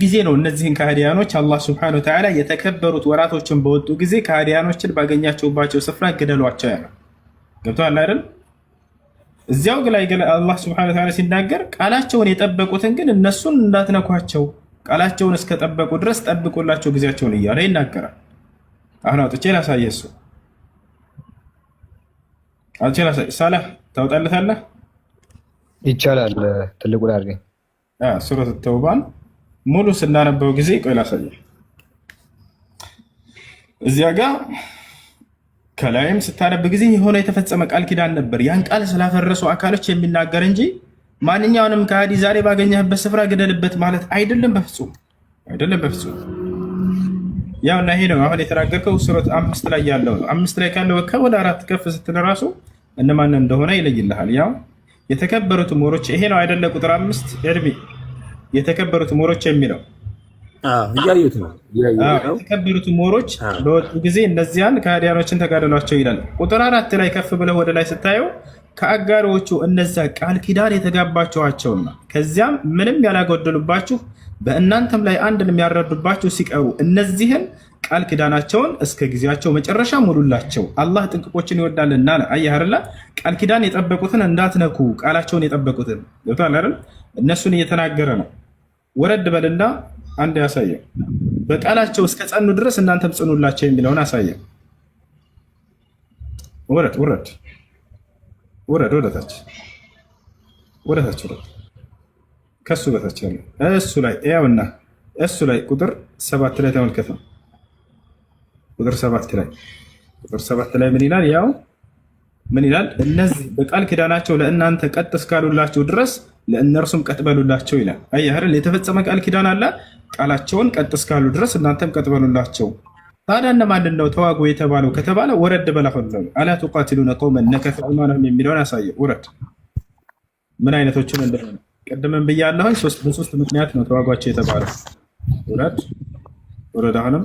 ጊዜ ነው እነዚህን ከሃዲያኖች አላህ ሱብሓነሁ ወተዓላ የተከበሩት ወራቶችን በወጡ ጊዜ ከሃዲያኖችን ባገኛቸውባቸው ስፍራ ግደሏቸው ያለው። ገብቶሃል አይደል? እዚያው ላይ አላህ ሱብሓነሁ ወተዓላ ሲናገር ቃላቸውን የጠበቁትን ግን እነሱን እንዳትነኳቸው ቃላቸውን እስከጠበቁ ድረስ ጠብቁላቸው ጊዜያቸውን እያለ ይናገራል። አሁን አውጥቼ ላሳየህ። እሱ አውጥቼ ላሳየህ። ሳላህ ታውጣለታለህ? ይቻላል። ትልቁ ላይ አድርገኝ። ሱረት ተውባን ሙሉ ስናነበው ጊዜ ቆይ ላሳየህ። እዚያ ጋር ከላይም ስታነብ ጊዜ የሆነ የተፈጸመ ቃል ኪዳን ነበር። ያን ቃል ስላፈረሱ አካሎች የሚናገር እንጂ ማንኛውንም ከሃዲ ዛሬ ባገኘህበት ስፍራ ግደልበት ማለት አይደለም። በፍጹም አይደለም፣ በፍጹም። ያው እና ይሄ ነው አሁን የተናገርከው ሱረት 5 ላይ ያለው ነው። 5 ላይ ካለው ወደ 4 ከፍ ስትል ራሱ እነማን እንደሆነ ይለይልሃል። ያው የተከበሩት ሞሮች ይሄ ነው አይደለ? ቁጥር 5 እድሜ የተከበሩት ሞሮች የሚለው እያዩት ነው። የተከበሩት ሞሮች በወጡ ጊዜ እነዚያን ከሃዲያኖችን ተጋደሏቸው ይላል። ቁጥር 4 ላይ ከፍ ብለህ ወደ ላይ ስታየው ከአጋሮቹ እነዛ ቃል ኪዳን የተጋባቸዋቸውና ከዚያም ምንም ያላጎደሉባችሁ በእናንተም ላይ አንድን የሚያረዱባችሁ ሲቀሩ እነዚህን ቃል ኪዳናቸውን እስከ ጊዜያቸው መጨረሻ ሙሉላቸው። አላህ ጥንቅቆችን ይወዳልና። አየህ አይደል? ቃል ኪዳን የጠበቁትን እንዳትነኩ፣ ቃላቸውን የጠበቁትን ገብቶሃል አይደል? እነሱን እየተናገረ ነው። ወረድ በልና አንድ ያሳየ በቃላቸው እስከ ጸኑ ድረስ እናንተም ጽኑላቸው የሚለውን አሳየ። ወረድ ወረድ ወረድ ወደታች ወደታች ወረድ ከሱ በታች ያለ እሱ ላይ ያውና እሱ ላይ ቁጥር 7 ላይ ተመልከት ነው። ቁጥር 7 ላይ ምን ይላል? ያው ምን ይላል? እነዚህ በቃል ኪዳናቸው ለእናንተ ቀጥ እስካሉላቸው ድረስ ለእነርሱም ቀጥ በሉላቸው ይላል። አየህ አይደል? የተፈጸመ ቃል ኪዳን አለ። ቃላቸውን ቀጥ እስካሉ ድረስ እናንተም ቀጥ በሉላቸው። ታዲያ እነማንን ነው ተዋጉ የተባለው ከተባለ ወረድ በላፈሉ አላ ቱቃቲሉነ ቀውመን ነከሱ ኢማነሁም የሚለውን ያሳየ። ውረድ ምን አይነቶችን እንደሆነ ቀደምን ብያለሁኝ። በሶስት ምክንያት ነው ተዋጓቸው የተባለው። ውረድ ውረድ። አሁንም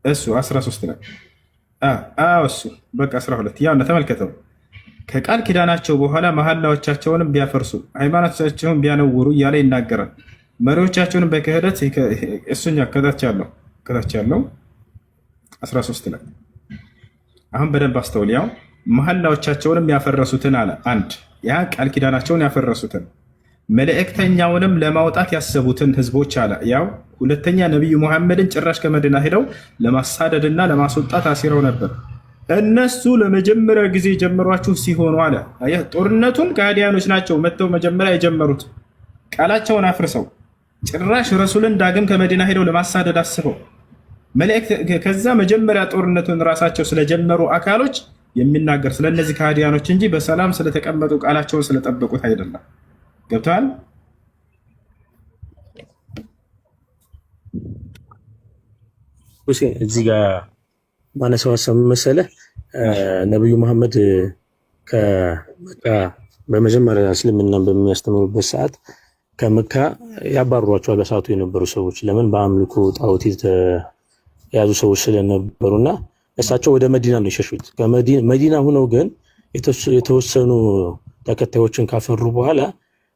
እሱ 13 ላይ እሱ በቃ 12 ያው ተመልከተው። ከቃል ኪዳናቸው በኋላ መሐላዎቻቸውንም ቢያፈርሱ ሃይማኖታቸውን ቢያነውሩ እያለ ይናገራል። መሪዎቻቸውንም በክህደት እሱኛ ከታች ያለው 13 ላይ አሁን በደንብ አስተውል። ያው መሐላዎቻቸውንም ያፈረሱትን አለ። አንድ ያ ቃል ኪዳናቸውን ያፈረሱትን መልእክተኛውንም ለማውጣት ያሰቡትን ህዝቦች አለ። ያው ሁለተኛ ነቢዩ ሙሐመድን ጭራሽ ከመዲና ሄደው ለማሳደድና ለማስወጣት አሲረው ነበር። እነሱ ለመጀመሪያ ጊዜ ጀመሯችሁ ሲሆኑ አለ። ጦርነቱን ከሃዲያኖች ናቸው መጥተው መጀመሪያ የጀመሩት ቃላቸውን አፍርሰው ጭራሽ ረሱልን ዳግም ከመዲና ሄደው ለማሳደድ አስበው መልእክት ከዛ መጀመሪያ ጦርነቱን ራሳቸው ስለጀመሩ አካሎች የሚናገር ስለነዚህ ከሃዲያኖች እንጂ በሰላም ስለተቀመጡ ቃላቸውን ስለጠበቁት አይደለም። ገብቷል? እዚህ ጋር ማነሳው ሀሳብ መሰለህ ነብዩ መሐመድ ከመካ በመጀመሪያ እስልምና በሚያስተምሩበት ሰዓት ከመካ ያባሯቸዋል በሰዓቱ የነበሩ ሰዎች። ለምን? በአምልኮ ጣዖት የያዙ ሰዎች ስለነበሩና እሳቸው ወደ መዲና ነው የሸሹት። መዲና ሆነው ግን የተወሰኑ ተከታዮችን ካፈሩ በኋላ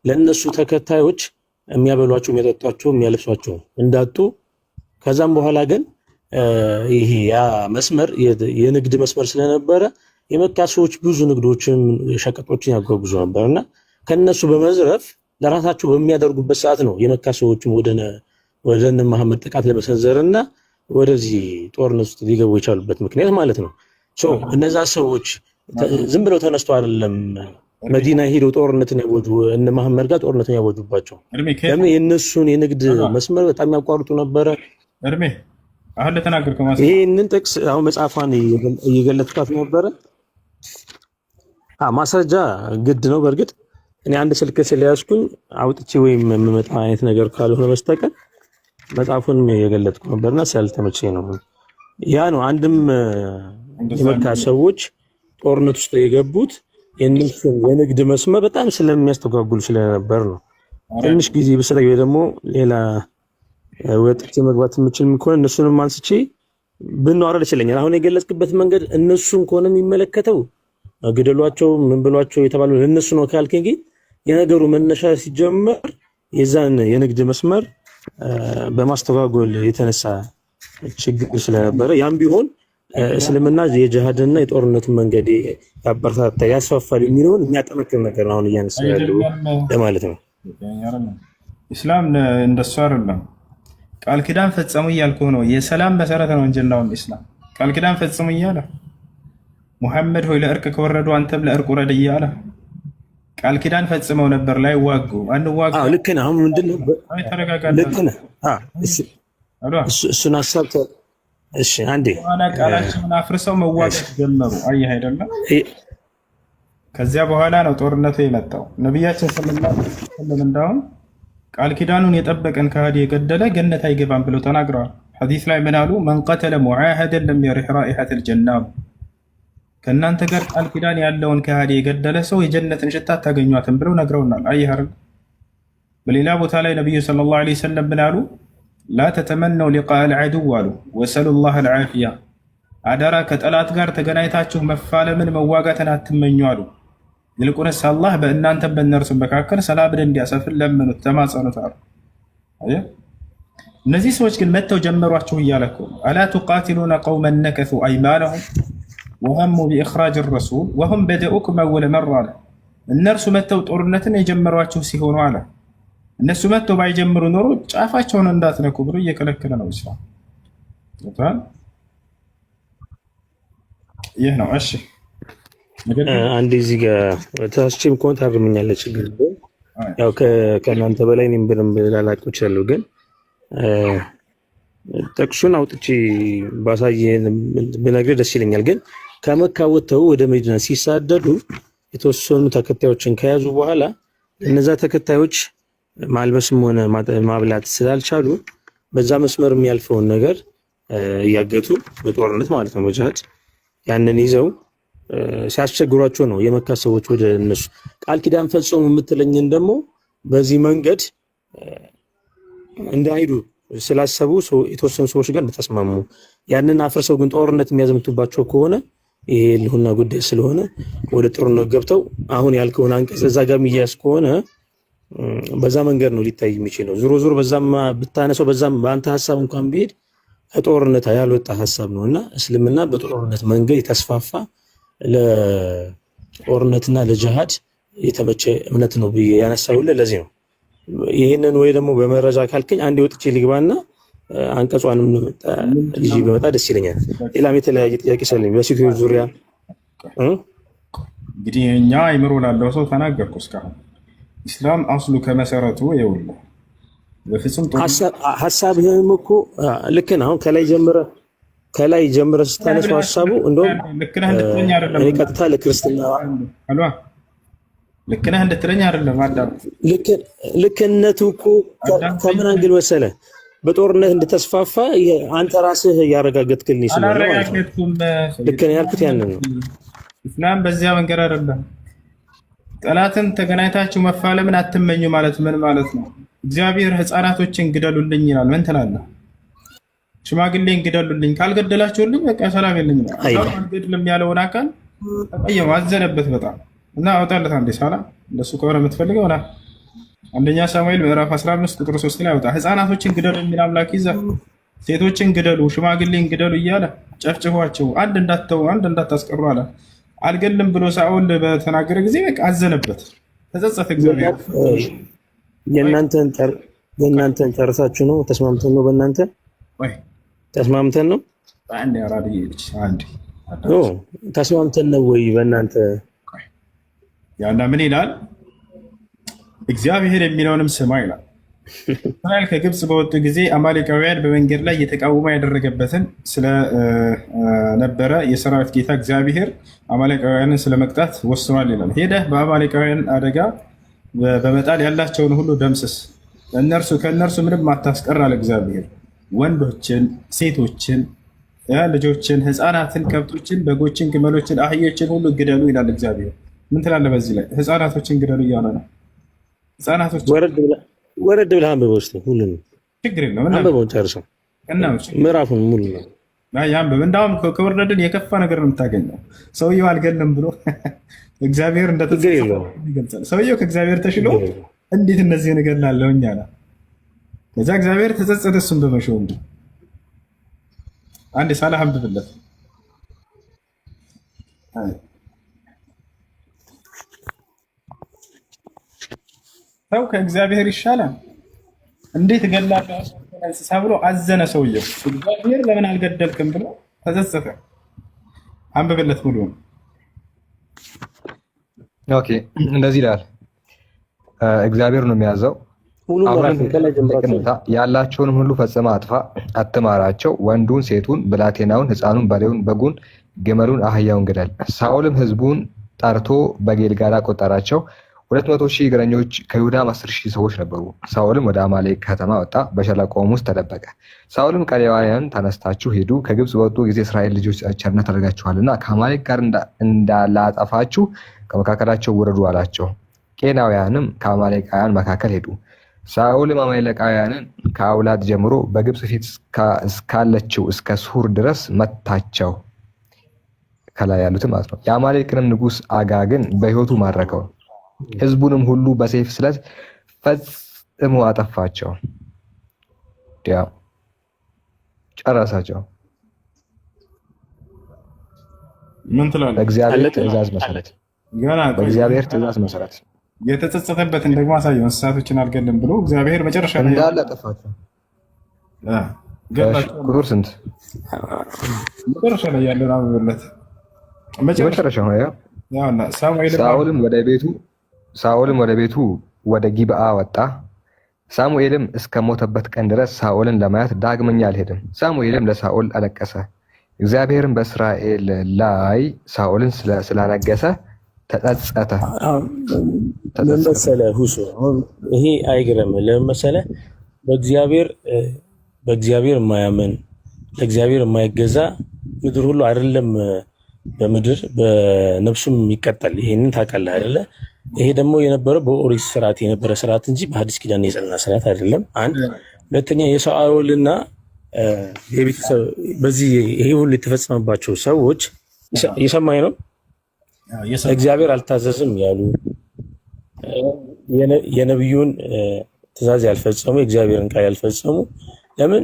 ለነሱ ተከታዮች የሚያበሏቸው፣ የሚያጠጧቸው፣ የሚያለብሷቸው እንዳጡ ከዛም በኋላ ግን ይሄ ያ መስመር የንግድ መስመር ስለነበረ የመካ ሰዎች ብዙ ንግዶችን ሸቀጦችን ያጓጉዙ ነበርና ከነሱ በመዝረፍ ለራሳቸው በሚያደርጉበት ሰዓት ነው የመካ ሰዎችም ወደ መሐመድ ጥቃት ለመሰንዘርና ወደዚህ ጦርነት ውስጥ ሊገቡ የቻሉበት ምክንያት ማለት ነው። እነዛ ሰዎች ዝም ብለው ተነስተው አይደለም መዲና ሄደው ጦርነትን ያወጁ እነ መሐመድ ጋር ጦርነትን ያወጁባቸው። ለምን? የነሱን የንግድ መስመር በጣም ያቋርጡ ነበረ። እርሜ አሁን ለተናገርከው ማለት ይሄንን ጥቅስ አሁን መጽሐፏን እየገለጥኳት ነበረ። ማስረጃ ግድ ነው። በእርግጥ እኔ አንድ ስልክ ስለያዝኩኝ አውጥቼ ወይም የምመጣ አይነት ነገር ካልሆነ በስተቀር መጽሐፉን እየገለጥኩ ነበርና ስላልተመቸኝ ነው። ያ ነው አንድም የመካ ሰዎች ጦርነት ውስጥ የገቡት የነሱን የንግድ መስመር በጣም ስለሚያስተጓጉል ስለነበር ነው። ትንሽ ጊዜ በሰጠኝ ወይ ደግሞ ሌላ ወጥቼ መግባት የምችል ከሆነ እነሱንም አንስቼ ብናወራ ይችላል። አሁን የገለጽክበት መንገድ እነሱን ከሆነ የሚመለከተው ግደሏቸው ምን ብሏቸው የተባለው ለነሱ ነው ካልከኝ ግን የነገሩ መነሻ ሲጀመር የዛን የንግድ መስመር በማስተጓጎል የተነሳ ችግር ስለነበረ ያም ቢሆን እስልምና የጂሃድና የጦርነቱን መንገድ ያበረታታ ያስፋፋል የሚለውን የሚያጠነክር ነገር ነው አሁን እያነሳ ያለው ለማለት ነው። ኢስላም እንደሱ አይደለም። ቃል ኪዳን ፈጸሙ እያልኩህ ነው። የሰላም መሰረት ነው እንጂ ነው ኢስላም ቃል ኪዳን ፈጽሙ እያለ ሙሐመድ ሆይ ለእርቅ ከወረዱ አንተም ለእርቅ ውረድ እያለ ቃል ኪዳን ፈጽመው ነበር ላይ ዋጉ አንዋጉ። ልክ ነህ። አሁን ምንድነው ልክ ነህ። እሱን ሀሳብ እሺ፣ አንዴ ቃላቸውን አፍርሰው መዋጋት ጀመሩ። አየህ አይደለም? ከዚያ በኋላ ነው ጦርነቱ የመጣው። ነቢያችን ሰለላሁ ዐለይሂ ወሰለም እንዳውም ቃል ኪዳኑን የጠበቀን ከሃዲ የገደለ ገነት አይገባም ብለው ተናግረዋል። ሐዲስ ላይ ምን አሉ? መን ቀተለ ሙዓሀደን ለም የሪሕ ራኢሐተል ጀና፣ ከእናንተ ጋር ቃል ኪዳን ያለውን ከሃዲ የገደለ ሰው የጀነትን ሽታ አታገኟትም ብለው ነግረውናል። አየህ አይደል? በሌላ ቦታ ላይ ነቢዩ ሰለላሁ ዐለይሂ ወሰለም ምን አሉ? ላ ተተመነው ሊቃአል ዐዱው አሉ ወሰሉላህ አልዓፊያ፣ አደራ ከጠላት ጋር ተገናኝታችሁ መፋለምን መዋጋትን አትመኙ አሉ። ይልቁንስ አላህ በእናንተም በእነርሱ መካከል ሰላምን እንዲያሰፍን ለምኑት፣ ተማጸኑት አሉ። እነዚህ ሰዎች ግን መጥተው ጀመሯችሁ እያለ እኮ አላ ቱቃቲሉነ ቀውመን ነከሱ አይማነሁም ወሀሙ ቢኢኽራጅ ረሱል ወሁም በደኡኩም አወለ መራ አለ። እነርሱ መጥተው ጦርነትን የጀመሯችሁ ሲሆኑ አለ እነሱ መጥተው ባይጀምሩ ኖሮ ጫፋቸውን እንዳትነኩ ብሎ እየከለከለ ነው ኢስላም። ይህ ነው። እሺ አንዴ እዚህ ጋር ታስቺም ኮንት አርምኛለች። ችግር ያው ከእናንተ በላይ እኔም በደንብ ላላውቀው እችላለሁ፣ ግን ጠቅሱን አውጥቼ ባሳየ ብነግርህ ደስ ይለኛል። ግን ከመካ ወጥተው ወደ መዲና ሲሳደዱ የተወሰኑ ተከታዮችን ከያዙ በኋላ እነዛ ተከታዮች ማልበስም ሆነ ማብላት ስላልቻሉ በዛ መስመር የሚያልፈውን ነገር እያገቱ በጦርነት ማለት ነው በጂሃድ ያንን ይዘው ሲያስቸግሯቸው ነው የመካ ሰዎች ወደ እነሱ ቃል ኪዳን ፈጽሙ የምትለኝን ደግሞ በዚህ መንገድ እንዳይሄዱ ስላሰቡ የተወሰኑ ሰዎች ጋር እንደተስማሙ ያንን አፍርሰው ግን ጦርነት የሚያዘምቱባቸው ከሆነ ይሄ ልሁና ጉዳይ ስለሆነ ወደ ጦርነት ገብተው አሁን ያልከውን አንቀጽ እዛ ጋር የሚያዝ ከሆነ በዛ መንገድ ነው ሊታይ የሚችለው። ዙሮ ዙሮ በዛም ብታነሰው በዛም በአንተ ሐሳብ እንኳን ቢሄድ ከጦርነት ያልወጣ ሐሳብ ነውና እስልምና በጦርነት መንገድ የተስፋፋ ለጦርነትና ለጂሃድ የተመቸ እምነት ነው ብዬ ያነሳውልህ ለዚህ ነው። ይሄንን ወይ ደግሞ በመረጃ ካልከኝ አንዴ ወጥቼ ልግባና አንቀጿንም ልጅ በመጣ ደስ ይለኛል። ሌላም የተለያየ ጥያቄ ስለኝ በሴቶች ዙሪያ እንግዲህ እኛ አይምሮ ላለው ሰው ተናገርኩ እስካሁን ኢስላም አስሉ ከመሰረቱ ይኸውልህ በፍጹም ሐሳብህም እኮ ልክ ነው። አሁን ከላይ ጀምረ ስታነሱ ሐሳቡ እንደውም ልክ ነህ እንድትለኝ አይደለም። እኔ ቀጥታ ለክርስትና ልክ ነህ እንድትለኝ አይደለም። አዳም ልክነቱ እኮ ከምን አንግል መሰለህ በጦርነት እንደተስፋፋ አንተ ራስህ ያረጋገጥክልኝ ስለሆነ ልክ ነህ ያልኩት ያንን ነው። ኢስላም በዚያ መንገድ አይደለም። ጠላትን ተገናኝታችሁ መፋለምን አትመኙ ማለት ምን ማለት ነው? እግዚአብሔር ህፃናቶችን ግደሉልኝ ይላል። ምን ትላለህ? ሽማግሌን ግደሉልኝ፣ ካልገደላችሁልኝ በቃ ሰላም የለኝም። አልገድልም ያለውን አካል ተቀየመው፣ አዘነበት በጣም እና አውጣለት አንዴ ሳላ እንደሱ ከሆነ የምትፈልገው ና አንደኛ ሳሙኤል ምዕራፍ 15 ቁጥር 3 ላይ አውጣ። ህፃናቶችን ግደሉ የሚል አምላክ ይዘህ ሴቶችን ግደሉ፣ ሽማግሌን ግደሉ እያለ ጨፍጭፏቸው፣ አንድ እንዳትተው አንድ እንዳታስቀሩ አለ። አልገልም ብሎ ሳኦል በተናገረ ጊዜ በቃ አዘነበት፣ ተጸጸተ። እግዚአብሔር የእናንተን ጨርሳችሁ ነው? ተስማምተን ነው? በእናንተ ተስማምተን ነው? አንዴ አራዲ ልጅ አንዴ ተስማምተን ነው ወይ በእናንተ? ያና ምን ይላል? እግዚአብሔር የሚለውንም ስማ ይላል። እስራኤል ከግብፅ በወጡ ጊዜ አማሌቃውያን በመንገድ ላይ እየተቃወሙ ያደረገበትን ስለነበረ የሰራዊት ጌታ እግዚአብሔር አማሌቃውያንን ስለመቅጣት ወስኗል ይላል። ሄደህ በአማሌቃውያን አደጋ በመጣል ያላቸውን ሁሉ ደምስስ፣ ከእነርሱ ምንም አታስቀር አለ እግዚአብሔር። ወንዶችን፣ ሴቶችን፣ ልጆችን፣ ህፃናትን፣ ከብቶችን፣ በጎችን፣ ግመሎችን፣ አህዮችን ሁሉ ግደሉ ይላል እግዚአብሔር። ምን ትላለህ በዚህ ላይ? ህፃናቶችን ግደሉ እያለ ነው። ህፃናቶች ወረድ ብለህ አንብበው እስኪ ሁሉንም። ችግር የለውም አንብበው ጨርሰው ምዕራፉን ሙሉ ነው ያንብብ። እንዳውም ከወረድን የከፋ ነገር ነው የምታገኘው። ሰውየው አልገልም ብሎ እግዚአብሔር እንደተጸጸተ ይገልጻል። ሰውየው ከእግዚአብሔር ተሽሎ እንዴት እነዚህን እገላለሁኝ አለ። ከዛ እግዚአብሔር ተጸጸተ እሱን በመሾሙ። አንድ ሳላህ አንብብለት። ሰው ከእግዚአብሔር ይሻላል። እንዴት እገላለሁ እንስሳ ብሎ አዘነ ሰውየው። እግዚአብሔር ለምን አልገደልክም ብሎ ተጸጸተ። አንብብለት ሙሉ። ኦኬ እንደዚህ ይላል። እግዚአብሔር ነው የሚያዘው። ያላቸውን ሁሉ ፈጽመህ አጥፋ፣ አትማራቸው። ወንዱን፣ ሴቱን፣ ብላቴናውን፣ ሕፃኑን፣ በሬውን፣ በጉን፣ ግመሉን፣ አህያውን ግደል። ሳኦልም ሕዝቡን ጠርቶ በጌልጋላ ቆጠራቸው። 200,000 እግረኞች ከይሁዳም 10,000 ሰዎች ነበሩ። ሳኦልም ወደ አማሌቅ ከተማ ወጣ፣ በሸለቆውም ውስጥ ተደበቀ። ሳኦልም ቀሌዋውያን ተነስታችሁ ሂዱ፣ ከግብፅ በወጡ ጊዜ እስራኤል ልጆች ቸርነት አድርጋችኋልና ከአማሌቅ ጋር እንዳላጠፋችሁ ከመካከላቸው ውረዱ አላቸው። ቄናውያንም ከአማሌቃውያን መካከል ሄዱ። ሳኦልም አማሌቃውያንን ከአውላድ ጀምሮ በግብፅ ፊት እስካለችው እስከ ሱር ድረስ መታቸው። ከላይ ያሉትም ማለት ነው። የአማሌቅንም ንጉሥ አጋግን በሕይወቱ ማረከው። ሕዝቡንም ሁሉ በሰይፍ ስለት ፈጽሞ አጠፋቸው፣ ጨረሳቸው። ምን ትላለህ? በእግዚአብሔር ትእዛዝ መሰረት በእግዚአብሔር ትእዛዝ መሰረት የተጸጸተበትን ደግሞ አሳየው። እንስሳቶችን አልገልም ብሎ እግዚአብሔር መጨረሻ ላይ እንዳለ አጠፋቸው። ቁጥር ስንት? መጨረሻ ላይ ያለው አብብለት መጨረሻ ነው። ሳኦልም ወደ ቤቱ ወደ ጊብዓ ወጣ። ሳሙኤልም እስከ ሞተበት ቀን ድረስ ሳኦልን ለማየት ዳግመኛ አልሄድም። ሳሙኤልም ለሳኦል አለቀሰ። እግዚአብሔርም በእስራኤል ላይ ሳኦልን ስላነገሰ ተጸጸተ። ለምን መሰለህ ሁሱ፣ ይሄ አይገርምም? ለምን መሰለህ? በእግዚአብሔር የማያምን ለእግዚአብሔር የማይገዛ ምድር ሁሉ አይደለም በምድር በነፍሱም ይቀጣል። ይሄንን ታውቃለህ አይደለ? ይሄ ደግሞ የነበረው በኦሪት ስርዓት የነበረ ስርዓት እንጂ በሐዲስ ኪዳን የጸና ስርዓት አይደለም። አንድ ሁለተኛ የሳኦልና የቤተሰብ በዚህ ይሄ ሁሉ የተፈጸመባቸው ሰዎች እየሰማኝ ነው። እግዚአብሔር አልታዘዝም ያሉ የነቢዩን ትእዛዝ ያልፈጸሙ የእግዚአብሔርን ቃል ያልፈጸሙ። ለምን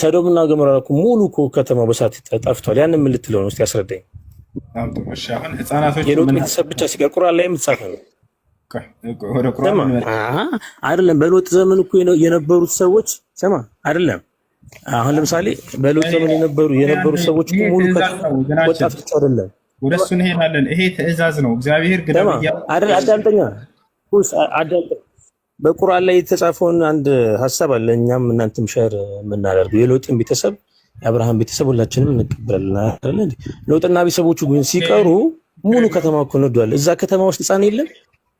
ሰዶምና ገሞራ እኮ ሙሉ እኮ ከተማው በሳት ጠፍቷል። ያንን ምን ልትለው ነው? እስቲ ያስረዳኝ። የሎጥ ቤተሰብ ብቻ ሲቀር ቁርአን ላይ የምትጻፈ ነው አይደለም? በሎጥ ዘመን እኮ የነበሩት ሰዎች ሰማ አይደለም? አሁን ለምሳሌ በሎጥ ዘመን የነበሩ ሰዎች እኮ ሙሉ ወጣቶች አይደለም? ወደሱ እንሄዳለን። ይሄ ትእዛዝ ነው። እግዚአብሔር ግደል አይደል? አዳምጠኛ አዳምጠኛ። በቁርአን ላይ የተጻፈውን አንድ ሀሳብ አለ፣ እኛም እናንተም ሸር የምናደርገው የሎጥን ቤተሰብ የአብርሃም ቤተሰብ ሁላችንም እንቀበላለን አይደል? ሎጥና ቤተሰቦቹ ግን ሲቀሩ ሙሉ ከተማ እኮ ነዷል። እዛ ከተማ ውስጥ ሕፃን የለም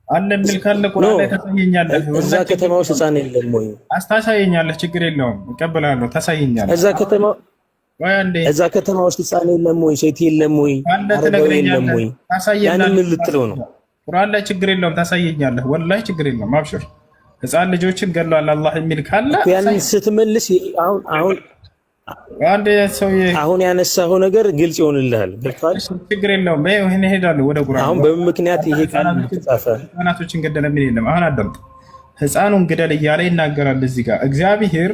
አለ የሚል ካለ ቁርአን ላይ ታሳየኛለህ። እዛ ከተማ ውስጥ ሕፃን የለም ወይ? ታሳየኛለህ። ችግር የለውም እቀበላለሁ። ታሳየኛለህ። እዛ ከተማ ውስጥ ሕፃን የለም ወይ? ሴት የለም ወይ? አረጋዊ የለም ወይ? ያንን ምን ልትለው ነው? ቁርአን ላይ ችግር የለውም። ታሳየኛለህ። ወላሂ ችግር የለውም። አብሽር። ሕፃን ልጆችን ገድሏል አላህ የሚል ካለ ያንን ስትመልስ አሁን ያነሳኸው ነገር ግልጽ ይሆንልሃል። ገልጿል። ችግር የለውም። እሄዳለሁ ወደ ቁርአን። አሁን በምን ምክንያት ይሄ ቃል ተጻፈ? ሕፃናቶችን ገደለ የሚል የለም። አሁን አዳምጥ። ሕፃኑን ግደል እያለ ይናገራል እዚህ ጋር። እግዚአብሔር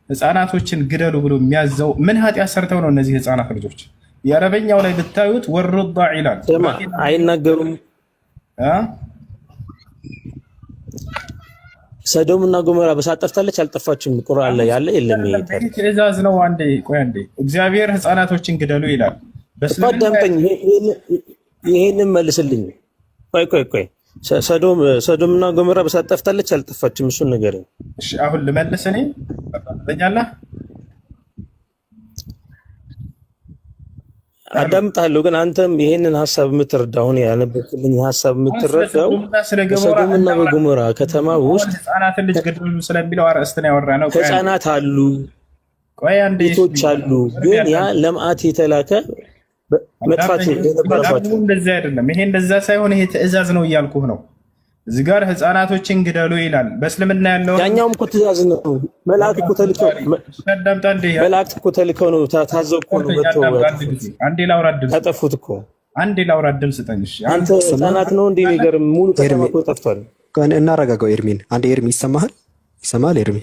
ሕፃናቶችን ግደሉ ብሎ የሚያዘው ምን ኃጢአት ሰርተው ነው እነዚህ ሕፃናት ልጆች? የአረበኛው ላይ ብታዩት ወሩዳ ይላል። አይናገሩም። ሰዶም እና ጎሞራ በሳት ጠፍታለች አልጠፋችም? ቁርአን ላይ ያለ የለም? ይሄ ትእዛዝ ነው። ቆይ አንዴ። እግዚአብሔር ሕፃናቶችን ግደሉ ይላል። አዳምጠኝ፣ ይሄንን መልስልኝ። ቆይ ሰዶም እና ጎሞራ በሳት ጠፍታለች አልጠፋችም? እሱን ነገር እሺ፣ አሁን ልመልስ እኔ በእኛላ አዳምጣለሁ። ግን አንተም ይሄንን ሐሳብ የምትረዳው አሁን ያነበብክልኝ ሐሳብ የምትረዳው በሰዶምና በጎሞራ ከተማ ውስጥ ሕፃናትን ልጅ ገደሉ ስለሚለው አርዕስት ነው ያወራነው። ሕፃናት አሉ፣ ቤቶች አሉ። ግን ያ ለመዓት የተላከ መጥፋት የነበረባቸው እንደዛ አይደለም። ይሄ እንደዛ ሳይሆን ይሄ ትእዛዝ ነው እያልኩህ ነው። እዚህ ጋር ሕፃናቶችን ግደሉ ይላል። በእስልምና ያለው ያኛውም እኮ ትእዛዝ ነው። መላእክት እኮ ተልከው ነው ታዘው እኮ ነው ያጠፉት እኮ። አንዴ ላውራ ድምፅ ስጠኝ። አንተ ሕፃናት ነው እንደ የሚገርም ሙሉ ከተማ እኮ ጠፍቷል። እናረጋጋው ኤርሚን። አንድ ኤርሚ ይሰማሃል? ይሰማል ኤርሚ?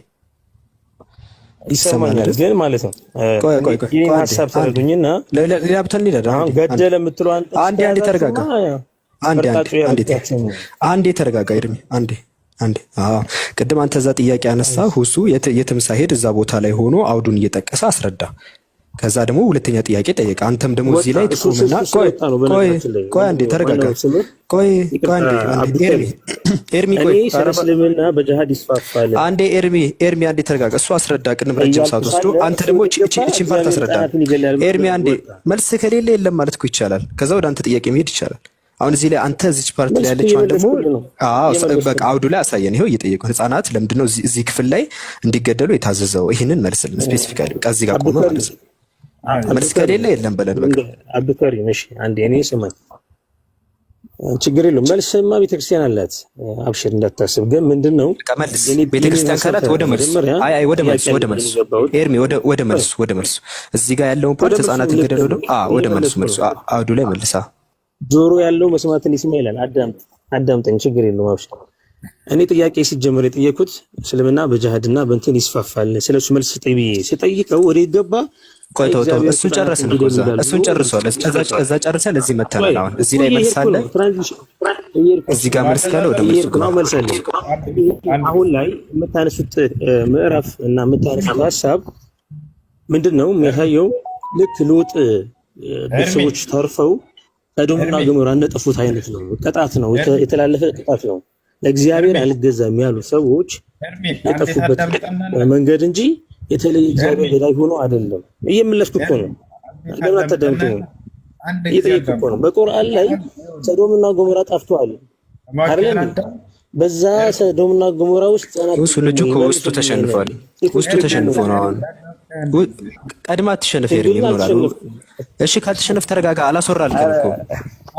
ይሰማኛል ግን ማለት ነው። ይሄን ሐሳብ ተረዱኝና ሌላ ብተን ይላል። አሁን ገደለ የምትለው አንዴ ተረጋጋ። አንዴ ተረጋጋ ኤርሚ። አንዴ ቅድም አንተ እዛ ጥያቄ አነሳ። ሁሱ የትም ሳይሄድ እዛ ቦታ ላይ ሆኖ አውዱን እየጠቀሰ አስረዳ። ከዛ ደግሞ ሁለተኛ ጥያቄ ጠየቀ። አንተም ደግሞ እዚህ ላይ ትቆምና ቆይ አንዴ ተረጋጋ። ቆይ አንዴ ኤርሚ ቆይ እስልምና በጅሃድ ይስፋፋል። አንዴ ኤርሚ አንዴ ተረጋጋ። እሱ አስረዳ። ቅድም ረጅም ሰዓት ወስዶ አንተ ደግሞ እቺን ፓርት አስረዳ። ኤርሚ አንዴ መልስ ከሌለ የለም ማለት እኮ ይቻላል። ከዛ ወደ አንተ ጥያቄ መሄድ ይቻላል። አሁን እዚህ ላይ አንተ እዚች ፓርት ላይ ያለችው ደግሞ በቃ አውዱ ላይ አሳየን። ይሄው እየጠየቁ ህፃናት ለምንድነው እዚህ ክፍል ላይ እንዲገደሉ የታዘዘው? ይሄንን መልስልን ስፔሲፊካሊ። በቃ እዚህ ጋር ቆመ ማለት ነው። መልስ ከሌለ የለም በለን በቃ። አብዱከሪም እሺ፣ አንዴ እኔ ስማኝ፣ ችግር የለውም። መልስማ ቤተክርስቲያን አላት፣ አብሽር እንዳታስብ። ግን ምንድነው መልስ ቤተክርስቲያን ካላት ወደ መልስ ወደ መልስ ኤርሚ ወደ መልስ እዚህ ጋር ያለውን ፓርት ህፃናትን ገደሉ ነው። ወደ መልሱ አውዱ ላይ መልሳ ጆሮ ያለው መስማትን ይስማ ይላል። አዳምጠኝ፣ ችግር የለውም አብሽር። እኔ ጥያቄ ሲጀመር የጠየኩት እስልምና በጅሃድና በእንትን ይስፋፋል፣ ስለሱ መልስ ስጠይቀው ወደ ይገባ እሱን ጨረስን እኮ እሱን ጨርሷል። እዛ ጨርሰን እዚህ መተናል። አሁን እዚህ ላይ መልስ አለ። እዚህ ጋር መልስ ካለ ወደ መልሱ ነው። አሁን ላይ የምታነሱት ምዕራፍ እና የምታነሱት ሀሳብ ምንድነው የሚያሳየው? ልክ ሎጥ ቤተሰቦች ተርፈው ሰዶምና ገሞራ እንደጠፉት አይነት ነው። ቅጣት ነው፣ የተላለፈ ቅጣት ነው። ለእግዚአብሔር አልገዛም ያሉ ሰዎች የጠፉበት መንገድ እንጂ የተለየ እግዚአብሔር ገዳይ ሆኖ አይደለም። እየመለስኩ እኮ ነው። ለምን አታዳምጡኝ? እየጠየቅኩ እኮ ነው። በቁርአን ላይ ሰዶምና ገሞራ ጠፍተዋል አይደል? በዛ ሰዶምና ገሞራ ውስጥ እሱ ልጅ እኮ ውስጡ ተሸንፏል። ውስጡ ተሸንፎ ነው። አሁን ቀድማ አትሸነፍ ኤርሚ ይኖራል። እሺ ካልተሸነፍ ተረጋጋ። አላስወራልከም እኮ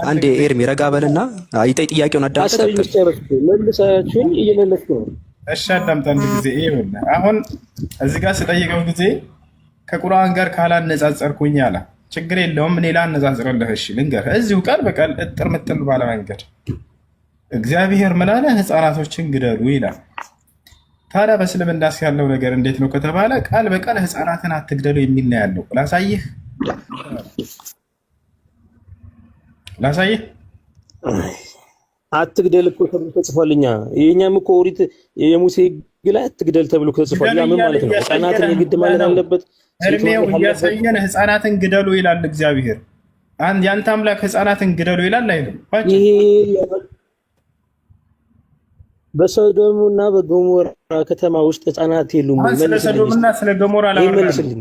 አንዴ ኤርሚ ረጋ በልና ጥያቄውን አዳምጠህ መልሳችሁኝ እየመለስኩ ነው። እሺ አዳምጥ አንድ ጊዜ። ይኸውልህ አሁን እዚህ ጋር ስጠይቀው ጊዜ ከቁርአን ጋር ካላነጻጸርኩኝ አለ። ችግር የለውም እኔ ላነጻጽርልህ። እሺ ልንገርህ፣ እዚሁ ቃል በቃል እጥር ምጥል ባለ መንገድ እግዚአብሔር ምን አለ? ህፃናቶችን ግደሉ ይላል። ታዲያ በእስልምና ያለው ነገር እንዴት ነው ከተባለ ቃል በቃል ህፃናትን አትግደሉ የሚል ነው ያለው። ላሳይህ አትግደል እኮ ተብሎ ተጽፏልኛ። የኛም እኮ ኦሪት የሙሴ ህግ ላይ አትግደል ተብሎ ተጽፏል። ያ ምን ማለት ነው? ህፃናትን የግድ ማለት አለበት? እርሜው እያሳየን ህፃናትን ግደሉ ይላል እግዚአብሔር። ያንተ አምላክ ህፃናትን ግደሉ ይላል አይደል? ይሄ በሶዶምና በገሞራ ከተማ ውስጥ ህፃናት የሉም። ስለ ሶዶምና ስለ ገሞራ ይመልስልኝ።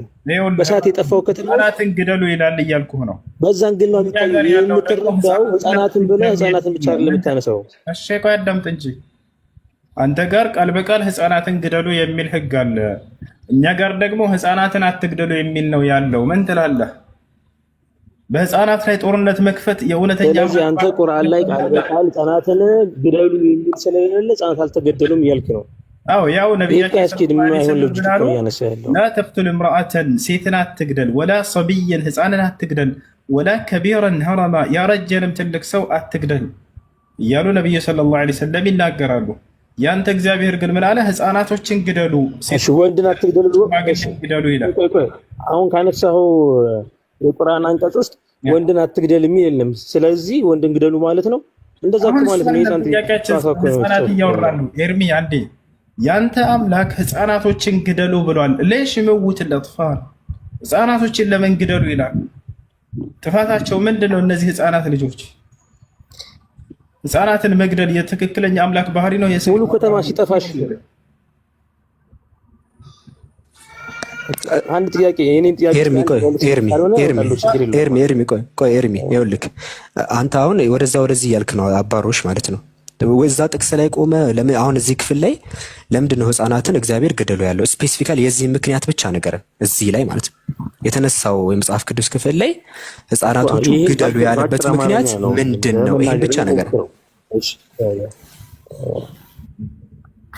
በሳት የጠፋው ከተማ ህፃናትን ግደሉ ይላል እያልኩህ ነው። በዛን ግን ነው የምትረዳው። ህፃናትን ብለህ ህፃናትን ብቻ አይደለም የምታነሳው። እሺ ቆይ አዳምጥ እንጂ አንተ ጋር ቃል በቃል ህፃናትን ግደሉ የሚል ህግ አለ። እኛ ጋር ደግሞ ህፃናትን አትግደሉ የሚል ነው ያለው። ምን ትላለህ? በህፃናት ላይ ጦርነት መክፈት የእውነተኛ ስለዚህ አንተ ቁርአን ላይ ቃል በቃል ህፃናትን ግደሉ የሚል ስለሌለ ህፃናት አልተገደሉም እያልክ ነው። አዎ ያው ነብያችን ላ ተቅቱል እምረአተን ሴትን አትግደል፣ ወላ ሰቢየን ህፃንን አትግደል፣ ወላ ከቢረን ሀረማ ያረጀንም ትልቅ ሰው አትግደል እያሉ ነቢዩ ሰለላሁ ዐለይሂ ወሰለም ይናገራሉ። ያንተ እግዚአብሔር ግን ምን አለ? ህፃናቶችን ግደሉ፣ ወንድን አትግደሉ ይላል። አሁን ካነሳኸው የቁርአን አንቀጽ ውስጥ ወንድን አትግደል የሚል የለም። ስለዚህ ወንድን ግደሉ ማለት ነው። እንደዛ እኮ ማለት ነው። ህፃናት እያወራሉ። ኤርሚ አንዴ ያንተ አምላክ ህፃናቶችን ግደሉ ብሏል። ለሽ መውት ለጥፋል ህፃናቶችን ለምን ግደሉ ይላል? ጥፋታቸው ምንድነው? እነዚህ ህፃናት ልጆች ህፃናትን መግደል የትክክለኛ አምላክ ባህሪ ነው? ሙሉ ከተማ ሲጠፋሽ አንድ ጥያቄ የኔን ጥያቄ ኤርሚ ይኸውልህ አንተ አሁን ወደዚህ እያልክ ነው፣ አባሮሽ ማለት ነው። ወዛ ጥቅስ ላይ ቆመ። ለምን አሁን እዚህ ክፍል ላይ ለምንድን ነው ህፃናትን እግዚአብሔር ግደሉ ያለው? ስፔሲፊካሊ የዚህ ምክንያት ብቻ ነገርን እዚህ ላይ ማለት ነው የተነሳው የመጽሐፍ ቅዱስ ክፍል ላይ ህፃናቶቹ ግደሉ ያለበት ምክንያት ምንድን ነው? ይሄን ብቻ ነገር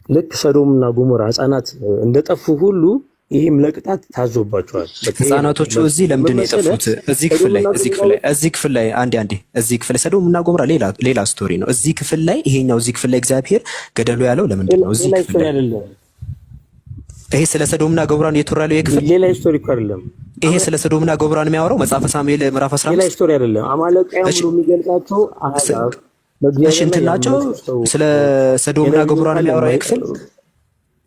ልክ ሰዶምና ገሞራ ህፃናት እንደጠፉ ሁሉ ይህም ለቅጣት ታዞባቸዋል። ህፃናቶቹ እዚህ ለምንድን ነው የጠፉት? እዚህ ክፍል ላይ አንዴ እዚህ ክፍል ላይ ሰዶምና ገሞራ ሌላ ስቶሪ ነው። እዚህ ክፍል ላይ ይሄኛው እዚህ ክፍል ላይ እግዚአብሔር ገደሉ ያለው ለምንድን ነው? እዚህ ክፍል ላይ ይሄ ስለ ሰዶምና ገሞራን እየተወራለው የክፍል ሌላ ስቶሪ እኮ አይደለም። ይሄ ስለ ሰዶምና ገሞራን የሚያወራው መጽሐፈ ሳሙኤል ምዕራፍ 15 ሌላ ስቶሪ አይደለም። አማሌቃውያን ብሎ የሚገልጻቸው አህዛብ እሺ እንትን ናቸው። ስለ ሰዶምና ገሞራን የሚያወራው የክፍል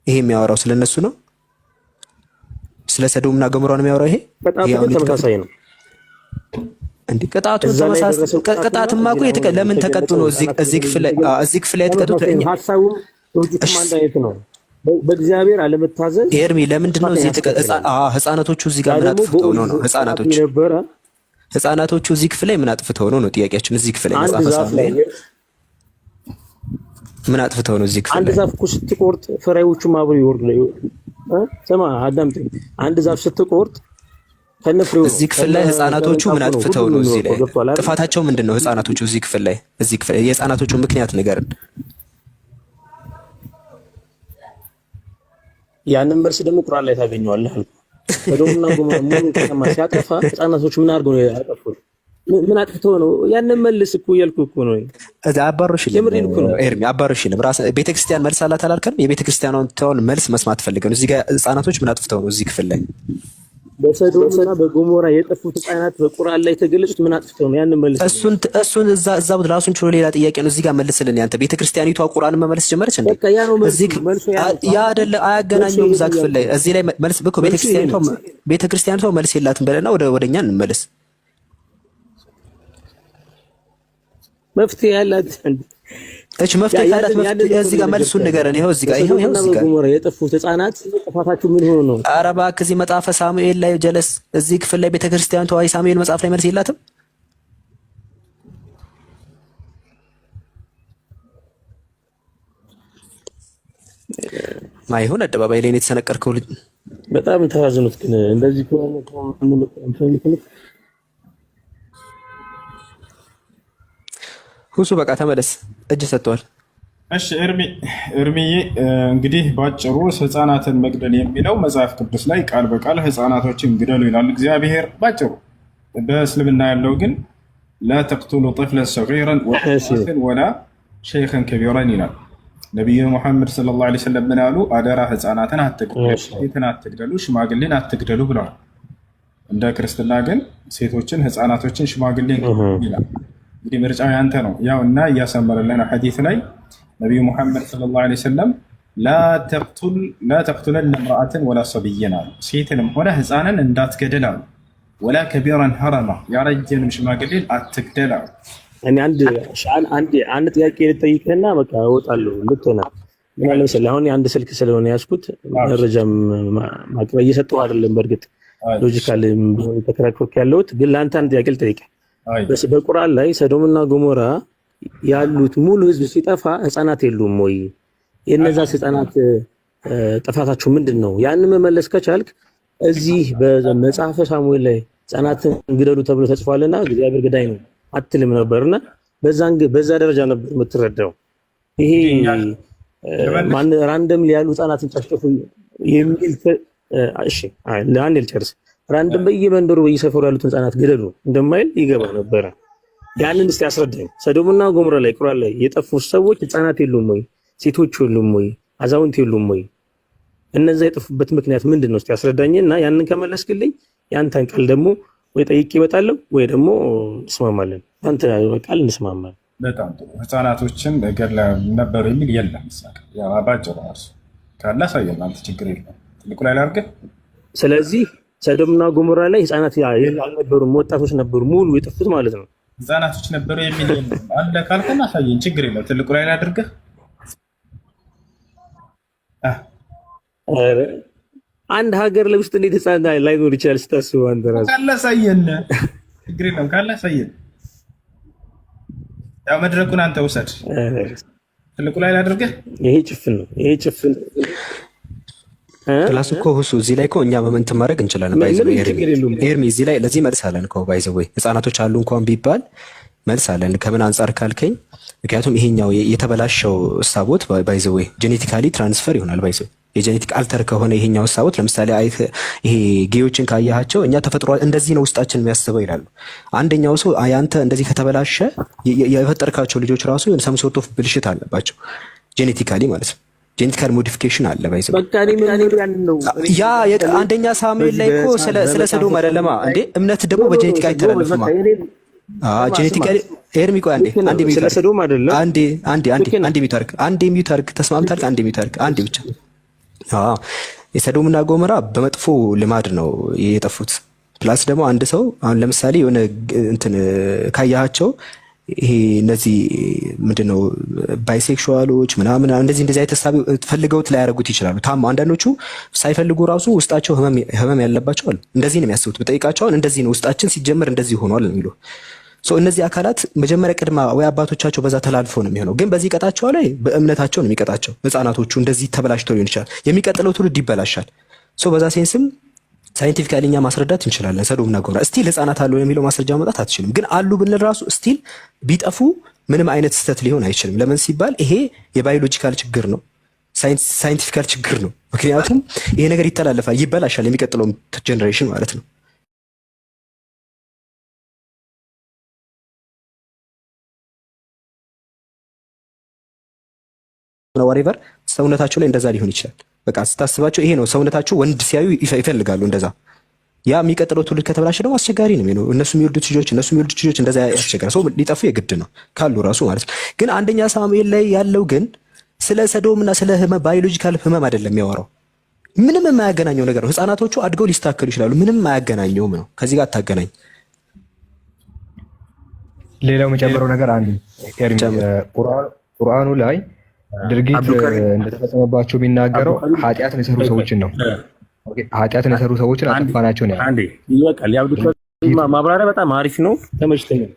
ይሄ የሚያወራው ስለ እነሱ ነው። ስለ ሰዶምና ገሞራን የሚያወራው ይሄ ተመሳሳይ ነው። እንዴ ቅጣቱ ተመሳሳይ ቅጣትማ እኮ ለምን ተቀጡ ነው? እዚህ ክፍል ላይ የተቀጡት ሐሳቡም ሎጂክም አንድ አይነት ነው። በእግዚአብሔር አለመታዘዝ ኤርሚ ለምንድን ነው እዚህ ህፃናቶቹ እዚህ ጋር ምን አጥፍተው ነው? ህፃናቶቹ እዚህ ክፍል ላይ ምን አጥፍተው ነው ጥያቄያችን። እዚህ ክፍል ላይ መጽሐፈ ሳሙኤል ምን አጥፍተው ነው? እዚህ ክፍል አንድ ዛፍ እኮ ስትቆርጥ ፍሬዎቹም አብረው ይወርዱ። ስማ አዳምጠኝ። አንድ ዛፍ ስትቆርጥ ከነፍሬው እዚህ ክፍል ላይ ህፃናቶቹ ምን አጥፍተው ነው? እዚህ ላይ ጥፋታቸው ምንድን ነው? ህፃናቶቹ እዚህ ክፍል ላይ የህፃናቶቹ ምክንያት ንገረን። ያንን መልስ ደግሞ ቁርአን ላይ ታገኘዋለህ። ሰዶምና ገሞራ ሙሉ ከተማ ሲያጠፋ ህፃናቶች ምን አድርገው ነው ያጠፉት? ምን አጥፍተው ነው? ያንን መልስ እኮ እያልኩህ እኮ ነው። አባሮሽልኝ ኤርሚ አባሮሽልኝ ቤተክርስቲያን መልስ አላት አላልከንም? የቤተክርስቲያኗን መልስ መስማት ፈልገን እዚህ ጋር ህፃናቶች ምን አጥፍተው ነው እዚህ ክፍል ላይ በሰዶምና በገሞራ የጠፉት ህፃናት በቁርአን ላይ ተገለጹት? ምን አጥፍተው ነው? ያንን መልስ እሱን እዛው ራሱን ችሎ ሌላ ጥያቄ ነው። እዚህ ጋር መልስልን። ያንተ ቤተክርስቲያኒቷ ቁርአንን መመለስ ጀመረች እንዴ? ያ አይደለ አያገናኙም። እዛ ክፍል ላይ እዚህ ላይ መልስ በኮ ቤተክርስቲያኒቷ መልስ የላትም በለና ወደኛ እንመለስ። መፍትሄ ያላት እቺ መፍትሄ ያላት እዚህ ጋር መልሱን ንገረን። ይሄው እዚህ ጋር ገሞራ የጠፉት ህፃናት ጥፋታቸው ምን ሆኖ ነው? ኧረ እባክህ እዚህ መጽሐፈ ሳሙኤል ላይ ጀለስ እዚህ ክፍል ላይ ቤተክርስቲያኒቷ ሳሙኤል መጽሐፍ ላይ መልስ የላትም። ማይሆን አደባባይ ላይ ነው የተሰነቀርከው ልጅ። በጣም ተዋዝኑት ግን እንደዚህ ሁሱ በቃ ተመለስ፣ እጅ ሰጥቷል። እሺ እርሚዬ እንግዲህ ባጭሩ ህፃናትን መግደል የሚለው መጽሐፍ ቅዱስ ላይ ቃል በቃል ህፃናቶችን ግደሉ ይላል እግዚአብሔር ባጭሩ። በእስልምና ያለው ግን ላ ተቅቱሉ ጥፍለን ሰጊረን ወላ ሸይኸን ከቢረን ይላል። ነቢዩ ሙሐመድ ሰለላሁ ዐለይሂ ወሰለም ምን አሉ? አደራ ህፃናትን አትግደሉ፣ ሴትን አትግደሉ፣ ሽማግሌን አትግደሉ ብለዋል። እንደ ክርስትና ግን ሴቶችን፣ ህፃናቶችን፣ ሽማግሌን ይላል። እንግዲህ ምርጫው ያንተ ነው። ያው እና እያሰመረልን ሐዲስ ላይ ነቢዩ ሙሐመድ ሰለላሁ ዐለይሂ ወሰለም ላ ተቅቱለን እምረአትን ወላ ሰብየን አሉ። ሴትንም ሆነ ህፃንን እንዳትገደል አሉ። ወላ ከቢረን ሀረማ ያረጀንም ሽማግሌን አትግደል አሉ። እኔ አንድ ጥያቄ ልጠይቅህና በቃ እወጣለሁ። ልትሆና ምን አለ መሰለህ፣ አሁን የአንድ ስልክ ስለሆነ ያዝኩት መረጃም ማቅረብ እየሰጠሁ አይደለም። በእርግጥ ሎጂካል ተከራክሮክ ያለሁት ግን ለአንተ አንድ ጥያቄ ልጠይቅህ። በቁርአን ላይ ሰዶምና ገሞራ ያሉት ሙሉ ህዝብ ሲጠፋ ህፃናት የሉም ወይ? የነዛ ህፃናት ጥፋታቸው ምንድን ነው? ያንን መመለስ ከቻልክ እዚህ በመጽሐፈ ሳሙኤል ላይ ህፃናትን ግደሉ ተብሎ ተጽፏልና እግዚአብሔር ገዳይ ነው አትልም ነበርና በዛ ደረጃ ነበር የምትረዳው። ይሄ ራንደም ያሉ ህፃናትን ጨፍጨፉ የሚል እሺ ለአንድ ልጨርስ። ራንደም በየመንደሩ በየሰፈሩ ያሉትን ህፃናት ግደሉ እንደማይል ይገባ ነበረ። ያንን እስቲ አስረዳኝ። ሰዶምና ገሞራ ላይ ቁርአን ላይ የጠፉ ሰዎች ህፃናት የሉም ወይ? ሴቶች የሉም ወይ? አዛውንት የሉም ወይ? እነዛ የጠፉበት ምክንያት ምንድን ነው? እስቲ አስረዳኝና ያንን ከመለስክልኝ ያንተን ቃል ደግሞ ወይ ጠይቄ እመጣለሁ ወይ ደግሞ እንስማማለን። አንተ ቃል እንስማማለን። በጣም ጥሩ። ህፃናቶችን ገድላ ነበሩ የሚል የለም። ያው ባጭሩ እርሱ ካለ አሳየን። አንተ ችግር የለም ትልቁ ላይ ላድርግህ። ስለዚህ ሰዶምና ገሞራ ላይ ህፃናት አልነበሩም፣ ወጣቶች ነበሩ ሙሉ የጠፉት ማለት ነው። ህፃናቶች ነበሩ የሚል የለም። አለ ካልከና አሳየን፣ ችግር የለም። ትልቁ ላይ ላድርግህ። አንድ ሀገር ላይ ውስጥ እንዴት ህፃን ላይኖር ይችላል ስታስበው? አንተ ራስህ ካለ አሳየን፣ ችግር የለም። ካለ አሳየን። ያው መድረኩን አንተ ውሰድ። ትልቁ ላይ ላድርግህ። ይሄ ጭፍን ነው። ክላስ እኮ ሁሱ እዚህ ላይ እኮ እኛ በመንት ማድረግ እንችላለን። ባይዘው ኤርሚ እዚህ ላይ ለዚህ መልስ አለን እኮ ባይዘው ህፃናቶች አሉ እንኳን ቢባል መልስ አለን። ከምን አንጻር ካልከኝ ምክንያቱም ይሄኛው የተበላሸው እሳቦት ባይዘው ጄኔቲካሊ ትራንስፈር ይሆናል። ባይዘው የጄኔቲክ አልተር ከሆነ ይሄኛው ሳውት ለምሳሌ ይሄ ጌዮችን ካያቸው እኛ ተፈጥሮ እንደዚህ ነው ውስጣችን የሚያስበው ይላሉ። አንደኛው ሰው ያንተ እንደዚህ ከተበላሸ የፈጠርካቸው ልጆች ራሱ ሰም ሶርት ኦፍ ብልሽት አለባቸው ጄኔቲካሊ ማለት ነው። ጄኔቲካል ሞዲፊኬሽን አለ ባይዘ ያ አንደኛ ሳሙኤል ላይ እኮ ስለ ሰዶም አይደለማ እንዴ? እምነት ደግሞ በጄኔቲክ አይተላለፍማ። ጄኔቲካሊ ኤርሚ ቆይ አንዴ ስለ ሰዶም አይደለም። አንዴ ሚውታርክ ተስማምታል። አንዴ ሚውታርክ አንዴ ብቻ የሰዶምና ጎሞራ በመጥፎ ልማድ ነው የጠፉት። ፕላስ ደግሞ አንድ ሰው አሁን ለምሳሌ የሆነ እንትን ካያቸው ይሄ እነዚህ ምንድነው ባይሴክሹዋሎች ምናምን እንደዚህ አይተሳቢ ፈልገውት ላይ ያደርጉት ይችላሉ። አንዳንዶቹ ሳይፈልጉ ራሱ ውስጣቸው ህመም ያለባቸው አሉ። እንደዚህ ነው የሚያስቡት። በጠይቃቸው እንደዚህ ነው ውስጣችን ሲጀመር እንደዚህ ሆኗል ነው የሚሉ እነዚህ አካላት መጀመሪያ ቅድማ ወይ አባቶቻቸው በዛ ተላልፈው ነው የሚሆነው። ግን በዚህ ቀጣቸው ላይ በእምነታቸው ነው የሚቀጣቸው። ህፃናቶቹ እንደዚህ ተበላሽተው ሊሆን ይችላል። የሚቀጥለው ትውልድ ይበላሻል። በዛ ሴንስም ሳይንቲፊካሊ እኛ ማስረዳት እንችላለን። ሰዶምና ጎሞራ ስቲል ህፃናት አሉ የሚለው ማስረጃ ማውጣት አትችልም። ግን አሉ ብንል ራሱ ስቲል ቢጠፉ ምንም አይነት ስህተት ሊሆን አይችልም። ለምን ሲባል ይሄ የባዮሎጂካል ችግር ነው፣ ሳይንቲፊካል ችግር ነው። ምክንያቱም ይሄ ነገር ይተላለፋል፣ ይበላሻል፣ የሚቀጥለው ጀኔሬሽን ማለት ነው። ወሬቨር ሰውነታቸው ላይ እንደዛ ሊሆን ይችላል። በቃ ስታስባቸው ይሄ ነው ሰውነታቸው። ወንድ ሲያዩ ይፈልጋሉ እንደዛ። ያ የሚቀጥለው ትውልድ ከተበላሸ ደግሞ አስቸጋሪ ነው። እነሱ የሚወልዱት ልጆች እንደዛ ያስቸጋሪ ሰው ሊጠፉ የግድ ነው ካሉ ራሱ ማለት ነው። ግን አንደኛ ሳሙኤል ላይ ያለው ግን ስለ ሰዶምና ስለ ባዮሎጂካል ህመም አይደለም የሚያወራው። ምንም የማያገናኘው ነገር ነው። ህፃናቶቹ አድገው ሊስተካከሉ ይችላሉ። ምንም የማያገናኘውም ነው። ከዚህ ጋር አታገናኝ። ሌላው የጨመረው ነገር አንዱ ቁርአኑ ላይ ድርጊት እንደተፈጸመባቸው የሚናገረው ኃጢአትን የሰሩ ሰዎችን ነው። ኃጢአትን የሰሩ ሰዎችን አጠፋናቸው ነው። አንዴ ይበቃል። የአብዱልቃድር ማብራሪያ በጣም አሪፍ ነው፣ ተመችቶኛል።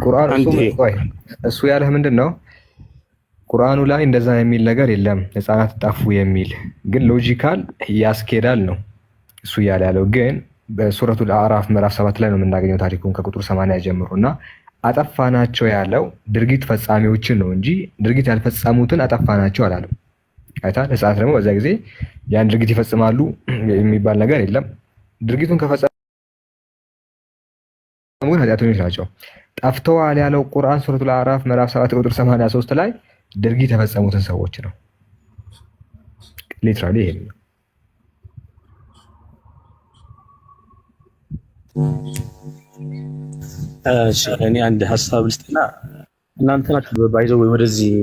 ቁርአን እሱ ያለህ ምንድን ነው? ቁርአኑ ላይ እንደዛ የሚል ነገር የለም ህፃናት ጠፉ የሚል ግን ሎጂካል ያስኬዳል ነው እሱ እያለ ያለው። ግን በሱረቱል አዕራፍ ምዕራፍ 7 ላይ ነው የምናገኘው ታሪኩን ከቁጥር 80 ጀምሮ እና አጠፋናቸው ያለው ድርጊት ፈጻሚዎችን ነው እንጂ ድርጊት ያልፈጸሙትን አጠፋናቸው አላለም። አይታል። ህፃናት ደግሞ በዛ ጊዜ ያን ድርጊት ይፈጽማሉ የሚባል ነገር የለም። ድርጊቱን ከፈጸሙ ግን ኃጢአተኞች ናቸው። ጠፍተዋል ያለው ቁርአን ሱረቱል አዕራፍ ምዕራፍ 7 ቁጥር 83 ላይ ድርጊት የፈጸሙትን ሰዎች ነው። ሊትራሊ ይሄ ነው። እኔ አንድ ሀሳብ ልስጥና እናንተ ናችሁ ባይዘው ወደዚህ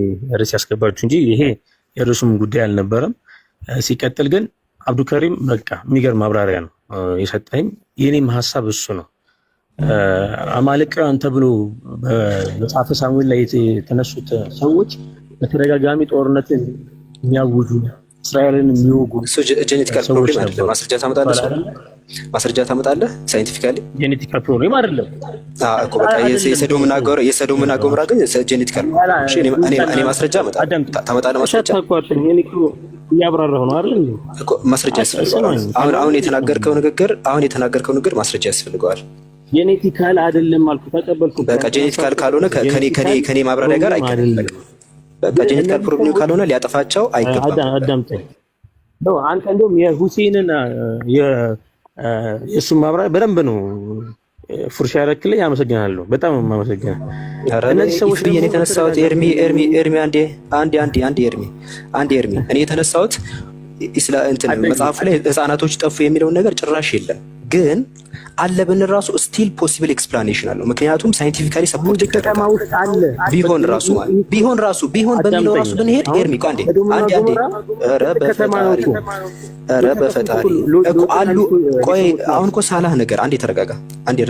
ርዕስ ያስገባችሁ እንጂ ይሄ የርዕሱም ጉዳይ አልነበረም። ሲቀጥል ግን አብዱልከሪም በቃ የሚገርም ማብራሪያ ነው የሰጠኝ። የኔም ሀሳብ እሱ ነው። አማልቃውያን ተብሎ በመጽሐፈ ሳሙኤል ላይ የተነሱት ሰዎች በተደጋጋሚ ጦርነትን የሚያውጁ እስራኤልን የሚወጉ ጄኔቲካል ፕሮብሌም አይደለም። ማስረጃ ታመጣለህ ሳይንቲፊካሊ። ጄኔቲካል ፕሮብሌም አይደለም እኮ በቃ የሰዶምና ጎሞራ ግን ጄኔቲካል ፕሮብሌም። እኔ ማስረጃ ታመጣለህ። ማስረጃ እያብራራሁ ነው አይደል እኮ ማስረጃ ያስፈልገዋል። አሁን የተናገርከው ንግግር ማስረጃ ያስፈልገዋል። ጄኔቲካል አይደለም አልኩ፣ ተቀበልኩ። በቃ ጄኔቲካል ካልሆነ ከኔ ማብራሪያ ጋር አይገናኝም። በቃ ጄኔቲካል ፕሮብሌም ካልሆነ ሊያጠፋቸው አይገባም። አዳምጠኝ ነው አንተ እንደውም የሁሴንን የእሱን ማብራሪያ በደንብ ነው ፉርሻ ያደረክልኝ። አመሰግናለሁ። በጣም አመሰግናለሁ። እነዚህ ሰዎች ብዬ ነው የተነሳሁት። ኤርሚ አንዴ ኤርሚ እኔ የተነሳሁት መጽሐፉ ላይ ህፃናቶች ጠፉ የሚለውን ነገር ጭራሽ የለም። ግን አለ ብንል ራሱ ስቲል ፖሲብል ኤክስፕላኔሽን አለው። ምክንያቱም ሳይንቲፊካሊ ሰፖርት ይደረጋል። ቢሆን በሚለው ራሱ ብንሄድ ኤርሚ አንዴ ኧረ በፈጣሪ እኮ አሉ። ቆይ አሁን እኮ ሳላህ ነገር አንዴ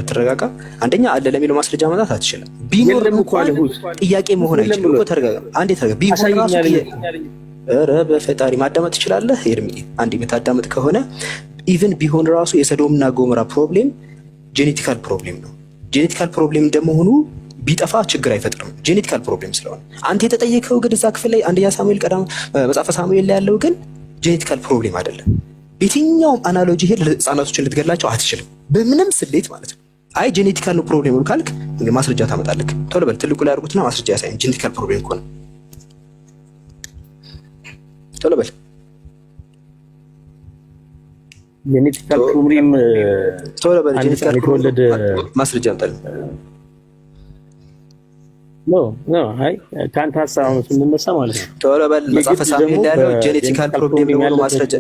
ተረጋጋ። አንደኛ አለ ለሚለው ማስረጃ ማምጣት አትችልም። ቢኖር እንኳን ጥያቄ መሆን አይችልም እኮ። ተረጋጋ አንዴ ተረጋጋ። ቢሆን ራሱ ኧረ በፈጣሪ ማዳመጥ ትችላለህ ኤርሚ? አንዴ የምታዳመጥ ከሆነ ኢቭን ቢሆን ራሱ የሰዶምና ጎሞራ ፕሮብሌም ጄኔቲካል ፕሮብሌም ነው። ጄኔቲካል ፕሮብሌም እንደመሆኑ ቢጠፋ ችግር አይፈጥርም። ጄኔቲካል ፕሮብሌም ስለሆነ አንተ የተጠየቀው ግን እዛ ክፍል ላይ አንደኛ ሳሙኤል መጽሐፈ ሳሙኤል ላይ ያለው ግን ጄኔቲካል ፕሮብሌም አይደለም። የትኛውም አናሎጂ ሄድ ህፃናቶችን ልትገላቸው አትችልም፣ በምንም ስሌት ማለት ነው። አይ ጄኔቲካል ነው ፕሮብሌም ካልክ ማስረጃ ታመጣለህ። ቶሎ በል ትልቁ ላይ አድርጉትና ማስረጃ ያሳየን። ጄኔቲካል ፕሮብሌም ከሆነ ቶሎ በል ጄኔቲካል ፕሮብሌም ቶሎ በል ጄኔቲካል የተወለደ ማስረጃ አምጣልኝ። ኖ አይ ከአንተ ሀሳብ ስንነሳ ማለት ነው። ቶሎ በል መጽሐፈ ሳሙኤል ላይ ያለው ጄኔቲካል ፕሮብሌም የሆኑ ማስረጃ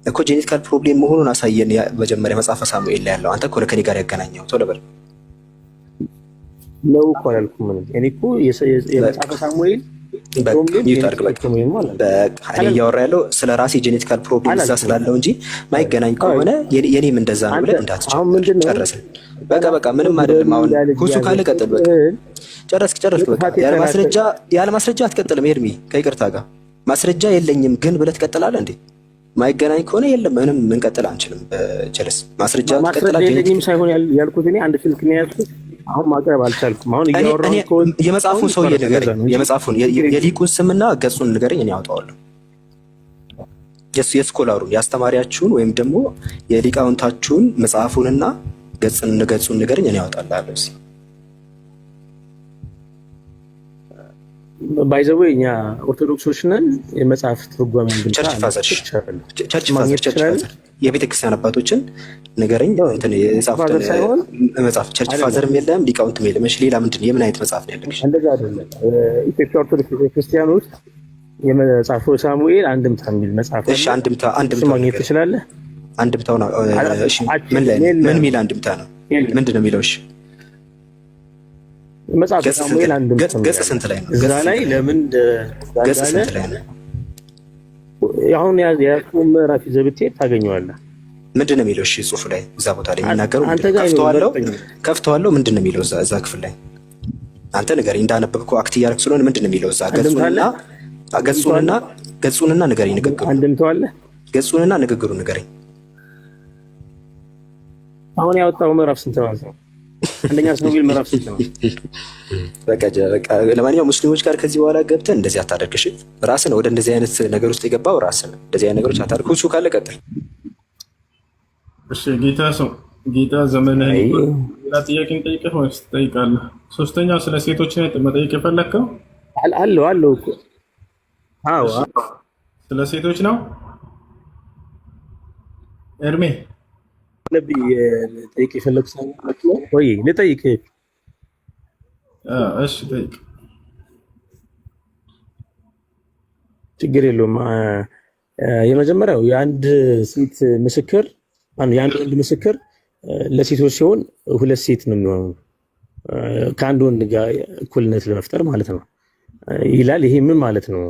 እኮ ጄኔቲካል ፕሮብሌም መሆኑን አሳየን። መጀመሪያ መጽሐፈ ሳሙኤል ላይ ያለው አንተ እኮ ከኔ ጋር ያገናኘው። ቶሎ በል ነው እኮ አላልኩም። እኔ እኮ የመጽሐፈ ሳሙኤል እኔ እያወራ ያለው ስለ ራሴ ጄኔቲካል ፕሮብሌም እዛ ስላለው እንጂ ማይገናኝ ከሆነ የኔም እንደዛ ነው ብለህ እንዳትጨርስ። ጨረስን። በቃ ምንም አይደለም። አሁን ሁሱ ካለ ቀጥል። በቃ ጨረስክ። በቃ ያለ ማስረጃ አትቀጥልም። ኤርሚ ከይቅርታ ጋር ማስረጃ የለኝም ግን ብለህ ትቀጥላለህ እንዴ? ማይገናኝ ከሆነ የለም ምንም እንቀጥል አንችልም። ጀለስ ማስረጃ ትቀጥላለህ። የለኝም ሳይሆን ያልኩት እኔ አንድ ስልክ ነው ያልኩት። አሁን ማቅረብ አልቻልኩም። አሁን እያወራሁ የመጽሐፉን ሰውዬ ንገረኝ። የመጽሐፉን የሊቁን ስምና ገጹን ንገረኝ፣ እኔ አውጣዋለሁ። የስኮላሩን የአስተማሪያችሁን ወይም ደግሞ የሊቃውንታችሁን መጽሐፉንና ገጹን ንገረኝ፣ እኔ አውጣላለሁ። እዚህ ባይዘዌ እኛ ኦርቶዶክሶች ነን። የመጽሐፍ ትርጓሜ ቸርች ፋዘር የቤተ ክርስቲያን አባቶችን ንገረኝ። እንትን የጻፉትን መጽሐፍ ቸርች ፋዘርም የለም ሊቃውንትም የለም። እሺ ሌላ ምንድን የምን አይነት መጽሐፍ ነው ያለሽ? እንደዛ አይደለም። ኢትዮጵያ ኦርቶዶክስ ቤተክርስቲያን ውስጥ የመጽሐፉ ሳሙኤል አንድምታ የሚል መጽሐፍ እሺ፣ አንድምታ ማግኘት ትችላለህ። አንድምታው ነው። እሺ ምን ላይ ምን ሚል አንድምታ ነው? ምንድን ነው የሚለው? እሺ መጽሐፍ ሳሙኤል አንድምታ ገጽ ስንት ላይ ነው? እዛ ላይ ለምን ገጽ ስንት ላይ ነው? አሁን ያዝኩት ምዕራፍ ይዘህ ብትሄድ ታገኘዋለህ። ምንድን ነው የሚለው? እሺ ጽሑፉ ላይ እዛ ቦታ ላይ የሚናገረው ከፍተዋለሁ። ምንድን ነው የሚለው እዛ ክፍል ላይ? አንተ ንገረኝ። እንዳነበብከው አክት እያደረግ ስለሆነ ምንድን ነው የሚለው እዛ? ገጹንና ንገረኝ። ንግግሩ አንድምተዋለህ። ገጹንና ንግግሩ ንገረኝ። አሁን ያወጣው ምዕራፍ ስንት ነው? አንደኛ ሳሙኤል ምዕራፍ ስንት ነው? በቃ ለማንኛውም ሙስሊሞች ጋር ከዚህ በኋላ ገብተን እንደዚህ አታደርግሽ። ራስህ ነው ወደ እንደዚህ አይነት ነገር ውስጥ የገባው ራስህ ነው። እንደዚህ አይነት ነገሮች አታደርግ። ሁሱ ካለ ቀጥል። እሺ ጌታ ዘመንህን ሌላ ጥያቄ እንጠይቅህ ወይስ ትጠይቃለህ? ሶስተኛው ስለ ሴቶች መጠየቅ የፈለግከው አለው እኮ። አዎ ስለ ሴቶች ነው ኤርሜ ነብይ ጠይቅ የፈለግ ሰው ወይ ልጠይቅ? እሺ ጠይቅ። ችግር የለውም። የመጀመሪያው የአንድ ሴት ምስክር የአንድ ወንድ ምስክር ለሴቶች ሲሆን ሁለት ሴት ነው የሚሆነው ከአንድ ወንድ ጋር እኩልነት ለመፍጠር ማለት ነው ይላል። ይሄ ምን ማለት ነው?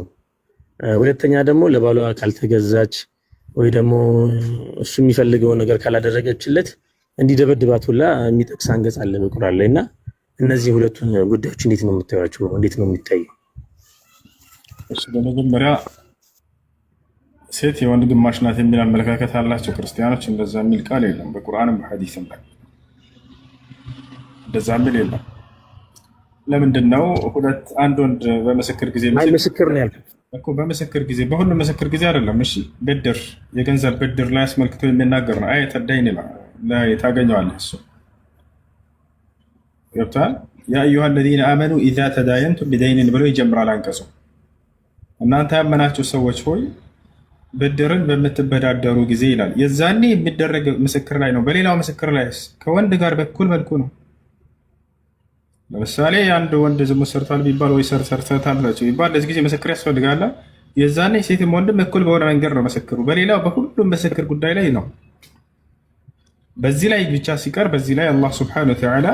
ሁለተኛ ደግሞ ለባሏ ካልተገዛች ወይ ደግሞ እሱ የሚፈልገውን ነገር ካላደረገችለት እንዲደበድባት ሁላ የሚጠቅስ አንቀጽ አለ በቁርአን ላይ። እና እነዚህ ሁለቱን ጉዳዮች እንዴት ነው የምታዩቸው? እንዴት ነው የሚታየው? እሺ በመጀመሪያ ሴት የወንድ ግማሽ ናት የሚል አመለካከት አላቸው ክርስቲያኖች። እንደዛ የሚል ቃል የለም በቁርአንም በሐዲስም ላይ እንደዛ የሚል የለም። ለምንድን ነው አንድ ወንድ በምስክር ጊዜ ምስክር ነው ያልኩት እኮ በምስክር ጊዜ በሁሉም ምስክር ጊዜ አይደለም። እሺ ብድር የገንዘብ ብድር ላይ አስመልክቶ የሚናገር ነው። አየተ ደይን ላይ ታገኘዋለህ። እሱ ገብቶሃል? ያ አዩሃ الذين آمنوا إذا تداينتم بدين ብሎ ይጀምራል አንቀጹ። እናንተ ያመናችሁ ሰዎች ሆይ ብድርን በምትበዳደሩ ጊዜ ይላል። የዛኔ የሚደረግ ምስክር ላይ ነው። በሌላው ምስክር ላይ ከወንድ ጋር በኩል መልኩ ነው። ለምሳሌ አንድ ወንድ ዝሙት ሰርቷል ቢባል ወይ ሰርታል ቢባል ለዚህ ጊዜ ምስክር ያስፈልጋል። የዛኔ ሴትም ወንድም እኩል በሆነ መንገድ ነው ምስክሩ። በሌላው በሁሉም ምስክር ጉዳይ ላይ ነው። በዚህ ላይ ብቻ ሲቀር በዚህ ላይ አላህ ሱብሓነሁ ወተዓላ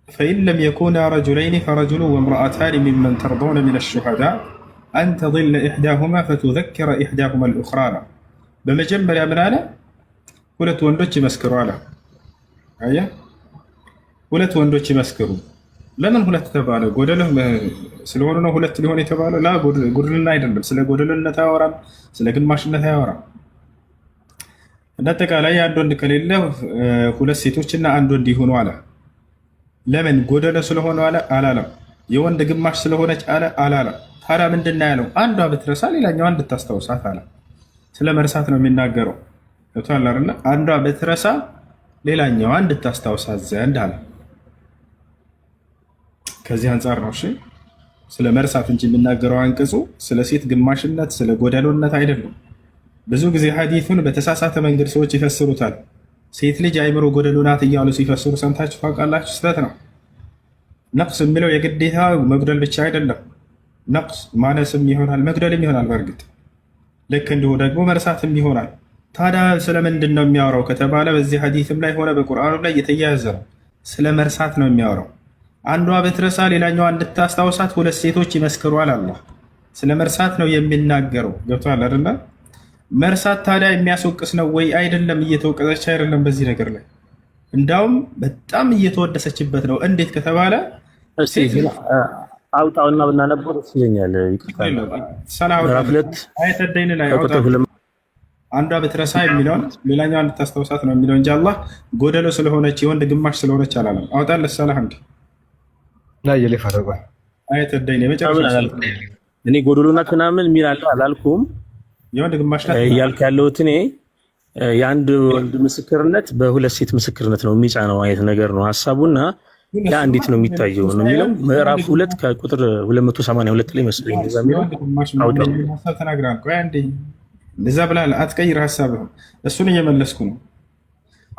ፈኢን ለም የኩና ረጁለይኒ ፈረጁሉ ወምረአታኒ ሚመን ተርደውነ ሚነ ሹሀዳእ አን ተضل ኢሕዳሁማ ፈቱዘኪረ ኢሕዳሁማ አልኡኽራ ነው። በመጀመሪያ ምን አለ? ሁለት ወንዶች ይመስክሩ አለ። አየህ፣ ሁለት ወንዶች ይመስክሩ። ለምን ሁለት ተባለ? ጎደሎ ስለሆነ ነው ሁለት ሊሆን የተባለ? ላ ጎደልና አይደለም። ስለ ጎደልነት አያወራም፣ ስለ ግማሽነት አያወራም። እንዳጠቃላይ አንድ ወንድ ከሌለ ሁለት ሴቶችና አንድ ወንድ ይሆኑ አለ። ለምን? ጎደሎ ስለሆነ አለ አላለም። የወንድ ግማሽ ስለሆነች አለ አላለም። ታዲያ ምንድን ነው ያለው? አንዷ ብትረሳ ሌላኛዋ እንድታስታውሳት አለ። ስለ መርሳት ነው የሚናገረው። ገብቶሃል አይደል? አንዷ ብትረሳ ሌላኛዋ እንድታስታውሳት ዘንድ አለ። ከዚህ አንጻር ነው። እሺ ስለ መርሳት እንጂ የሚናገረው አንቀጹ ስለ ሴት ግማሽነት፣ ስለ ጎደሎነት አይደለም። ብዙ ጊዜ ሐዲሱን በተሳሳተ መንገድ ሰዎች ይፈስሩታል። ሴት ልጅ አይምሮ ጎደሎ ናት እያሉ ሲፈስሩ ሰምታችሁ ታውቃላችሁ? ስህተት ነው። ነቅስ የሚለው የግዴታ መጉደል ብቻ አይደለም። ነቅስ ማነስም ይሆናል፣ መጉደልም ይሆናል። በእርግጥ ልክ እንዲሁ ደግሞ መርሳትም ይሆናል። ታዲያ ስለምንድን ነው የሚያወራው ከተባለ በዚህ ሐዲስም ላይ ሆነ በቁርአኑ ላይ የተያያዘ ነው። ስለ መርሳት ነው የሚያወራው። አንዷ ብትረሳ ሌላኛዋ እንድታስታውሳት ሁለት ሴቶች ይመስክሯል። አላህ ስለ መርሳት ነው የሚናገረው። ገብቶሃል አይደለ? መርሳት ታዲያ የሚያስወቅስ ነው ወይ? አይደለም። እየተወቀሰች አይደለም በዚህ ነገር ላይ እንዳውም በጣም እየተወደሰችበት ነው። እንዴት ከተባለ አውጣውና ብናነበው ደስ ይለኛል። አንዷ ብትረሳ የሚለውን ሌላኛዋ እንድታስታውሳት ነው የሚለው እንጂ አላህ ጎደሎ ስለሆነች የወንድ ግማሽ ስለሆነች አላለም። አውጣለት ሰላህ እንዲ አይተደይን የመጨረሻ እኔ ጎደሎ ናት ምናምን የሚል አላልኩም። የወንድ ግማሽ ናት እያልክ ያለሁት እኔ የአንድ ወንድ ምስክርነት በሁለት ሴት ምስክርነት ነው የሚጫነው አይነት ነገር ነው ሀሳቡና ያ እንዴት ነው የሚታየው ነው የሚለው ምዕራፍ 2 ከቁጥር 282 ላይ መስለኝ እንደዛ የሚለው ሀሳብ ተናግራል። ቆይ አንዴ እንደዛ ብላል አትቀይር ሀሳብ እሱን እየመለስኩ ነው።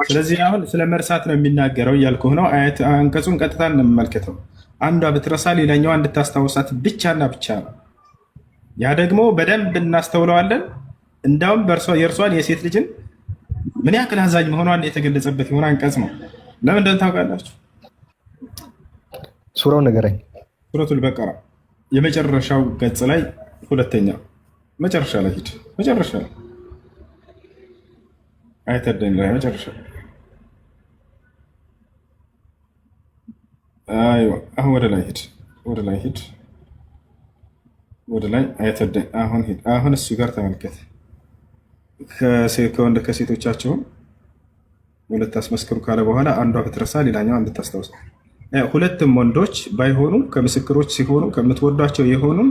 ስለዚህ አሁን ስለ መርሳት ነው የሚናገረው እያልኩህ ነው። አያት አንቀጹን ቀጥታ እንመልከተው። አንዷ ብትረሳ ሌላኛዋ እንድታስታውሳት ብቻና ብቻ ነው። ያ ደግሞ በደንብ እናስተውለዋለን። እንዳውም የእርሷን የሴት ልጅን ምን ያክል አዛኝ መሆኗን የተገለጸበት የሆነ አንቀጽ ነው። ለምን እንደሆነ ታውቃላችሁ? ሱራው ነገረኝ። ሱረቱል በቀራ የመጨረሻው ገጽ ላይ ሁለተኛ መጨረሻ ላይ ሂድ። መጨረሻ ላይ አይተደኝ ላይ መጨረሻ አይዋ አሁን ወደ ላይ ሂድ። ወደ ላይ ሂድ። ወደ ላይ አይተደኝ አሁን ሂድ። አሁን እሱ ጋር ተመልከት። ከወንድ ከሴቶቻቸውም ሁለት አስመስክሩ ካለ በኋላ አንዷ ብትረሳ ሌላኛዋ እንድታስታውሳ። ሁለትም ወንዶች ባይሆኑ ከምስክሮች ሲሆኑ ከምትወዷቸው የሆኑም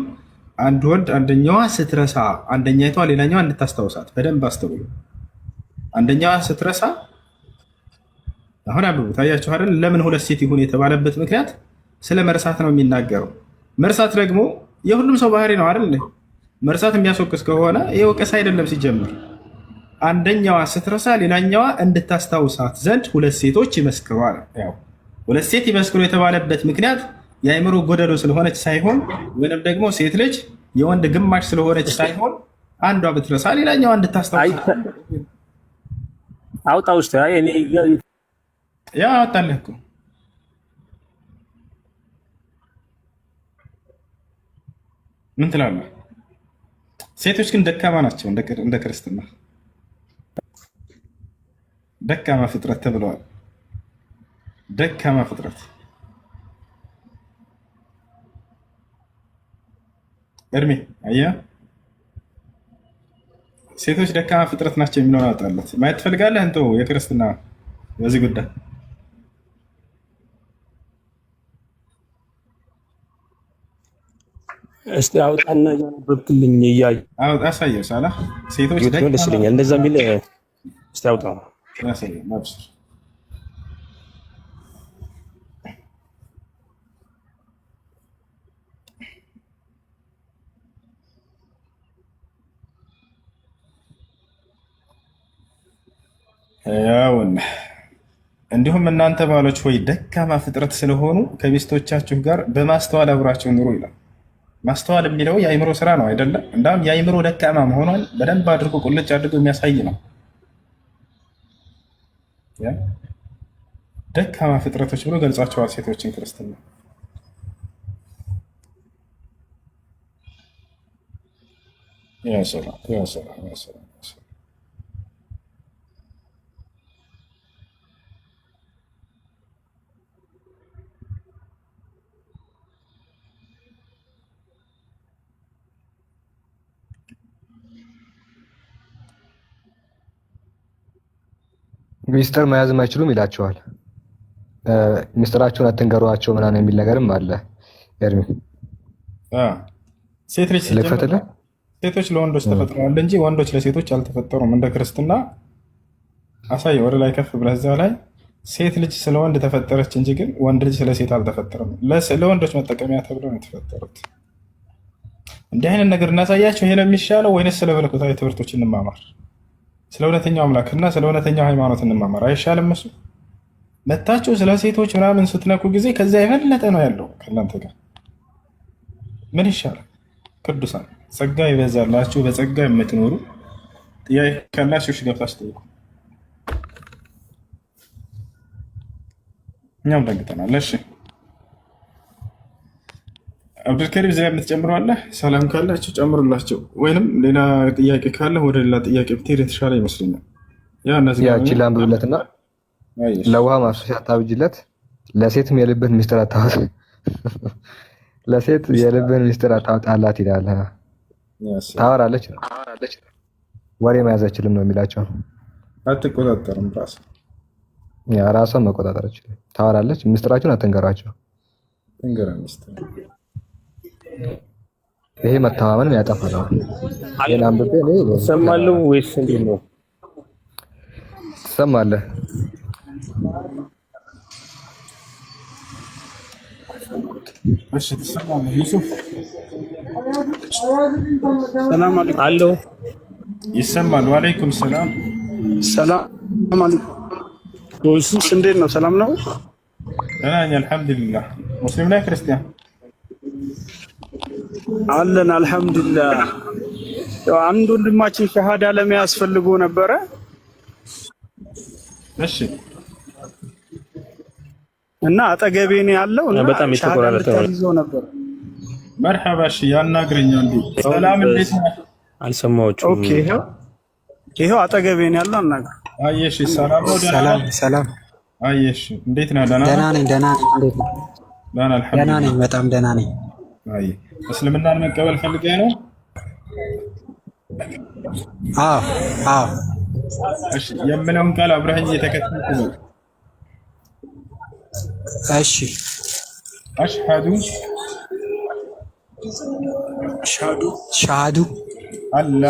አንድ ወንድ አንደኛዋ ስትረሳ አንደኛይቷ ሌላኛዋ እንድታስታውሳት። በደንብ አስተውሉ። አንደኛዋ ስትረሳ አሁን አብቡ ታያችሁ አይደል? ለምን ሁለት ሴት ይሁን የተባለበት ምክንያት ስለ መርሳት ነው የሚናገረው። መርሳት ደግሞ የሁሉም ሰው ባህሪ ነው አይደል? መርሳት የሚያስወቅስ ከሆነ የወቀስ አይደለም ሲጀምር። አንደኛዋ ስትረሳ ሌላኛዋ እንድታስታውሳት ዘንድ ሁለት ሴቶች ይመስክሯል። ያው ሁለት ሴት ይመስክሩ የተባለበት ምክንያት የአእምሮ ጎደሎ ስለሆነች ሳይሆን ወይንም ደግሞ ሴት ልጅ የወንድ ግማሽ ስለሆነች ሳይሆን አንዷ ብትረሳ ሌላኛዋ እንድታስታውሳት። አውጣ ውስጥ ያ አወጣልህ እኮ ምን ትላለህ? ሴቶች ግን ደካማ ናቸው። እንደ ክርስትና ደካማ ፍጥረት ተብለዋል። ደካማ ፍጥረት እድሜ አየህ፣ ሴቶች ደካማ ፍጥረት ናቸው የሚለውን አወጣለት። ማየት ትፈልጋለህ? እንቶ የክርስትና በዚህ ጉዳይ እስቲ አውጣና ያነበብክልኝ እያየሁ አሳየው። ሳላ ሴቶች ደስ ይለኛል እንደዛ የሚል እስቲ አውጣ ያሳየው። ማብሽር ያውና እንዲሁም እናንተ ባሎች ሆይ ደካማ ፍጥረት ስለሆኑ ከሚስቶቻችሁ ጋር በማስተዋል አብራችሁ ኑሩ ይላል። ማስተዋል የሚለው የአእምሮ ስራ ነው አይደለም? እንዳውም የአእምሮ ደካማ መሆኗን በደንብ አድርጎ ቁልጭ አድርጎ የሚያሳይ ነው። ደካማ ፍጥረቶች ብሎ ገልጿቸዋል ሴቶችን ክርስትና። ያ ሰላም ያ ሰላም ያ ሰላም። ሚስጥር መያዝም አይችሉም ይላቸዋል። ሚስጥራችሁን አትንገሯቸው ምናምን የሚል ነገርም አለ። ኤርሚ ሴቶች ለወንዶች ተፈጥረዋል እንጂ ወንዶች ለሴቶች አልተፈጠሩም። እንደ ክርስትና አሳየ። ወደ ላይ ከፍ ብለህ እዛ ላይ ሴት ልጅ ስለ ወንድ ተፈጠረች እንጂ ግን ወንድ ልጅ ስለ ሴት አልተፈጠረም። ለወንዶች መጠቀሚያ ተብሎ ነው የተፈጠሩት። እንዲህ አይነት ነገር እናሳያቸው። ይሄ ነው የሚሻለው ወይንስ ስለ መለኮታዊ ትምህርቶች እንማማር? ስለ እውነተኛው አምላክና ስለ እውነተኛው ሃይማኖት እንማማር አይሻልም? እሱ መታችሁ ስለ ሴቶች ምናምን ስትነኩ ጊዜ ከዚያ የበለጠ ነው ያለው ከእናንተ ጋር። ምን ይሻላል? ቅዱሳን ጸጋ ይበዛላችሁ፣ በጸጋ የምትኖሩ ጥያቄ ካላችሁ ገብታችሁ ጠይቁ። እኛም ደንግጠናል። እሺ አብዱልከሪም እዚያ የምትጨምረው አለ? ሰላም ካላችሁ ጨምሩላቸው፣ ወይንም ሌላ ጥያቄ ካለ ወደ ሌላ ጥያቄ ብትሄድ የተሻለ ይመስለኛል። ያቺ ላንብብለትና ለውሃ ማፍሰሻ አታብጅለት፣ ለሴትም የልብህን ሚስጥር አታወጣ፣ ለሴት የልብህን ሚስጥር አታወጣላት ይላል። ታወራለች ነው ወሬ መያዝ አይችልም ነው የሚላቸው። አትቆጣጠርም፣ ራሷን መቆጣጠር አይችልም። ታወራለች፣ ሚስጥራችሁን አትንገሯቸው። ይሄ መተማመንን ያጠፋል። ግን አንብቤ ነው ትሰማለህ ወይስ እንዴት ነው? ትሰማለህ? እሺ ትሰማለህ? ዩሱፍ ሰላም አለይኩም። አሎ ይሰማል? ወአለይኩም ሰላም። ሰላም አለይኩም። ዩሱፍ እንዴት ነው? ሰላም ነው? ደህና ነኝ አልሐምዱሊላህ። ሙስሊም ነህ ክርስቲያን? አለን አልሐምዱሊላህ። ያው አንድ ወንድማችን ሸሃዳ ለመያዝ ፈልጎ ነበረ። እሺ እና አጠገቤ ነው ያለው እና በጣም የተቆራረጠ ነው ነበር። መርሐባ። እሺ ያናግረኛል። ሰላም እንዴት ነህ? አልሰማዎችም። ኦኬ ይሄው አጠገቤ ነው ያለው። አናግር። አየሽ ሰላም ነው። ሰላም አየሽ እንዴት ነህ? ደህና ነኝ። እንዴት ነው? ደህና አልሐምዱሊላህ። ደህና ነኝ፣ በጣም ደህና ነኝ። አይ እስልምናን መቀበል ፈልገህ ነው? አዎ። እሺ የምለውን ቃል አብረኸኝ እየተከተልክ ነው። እሺ አሽሀዱ አላ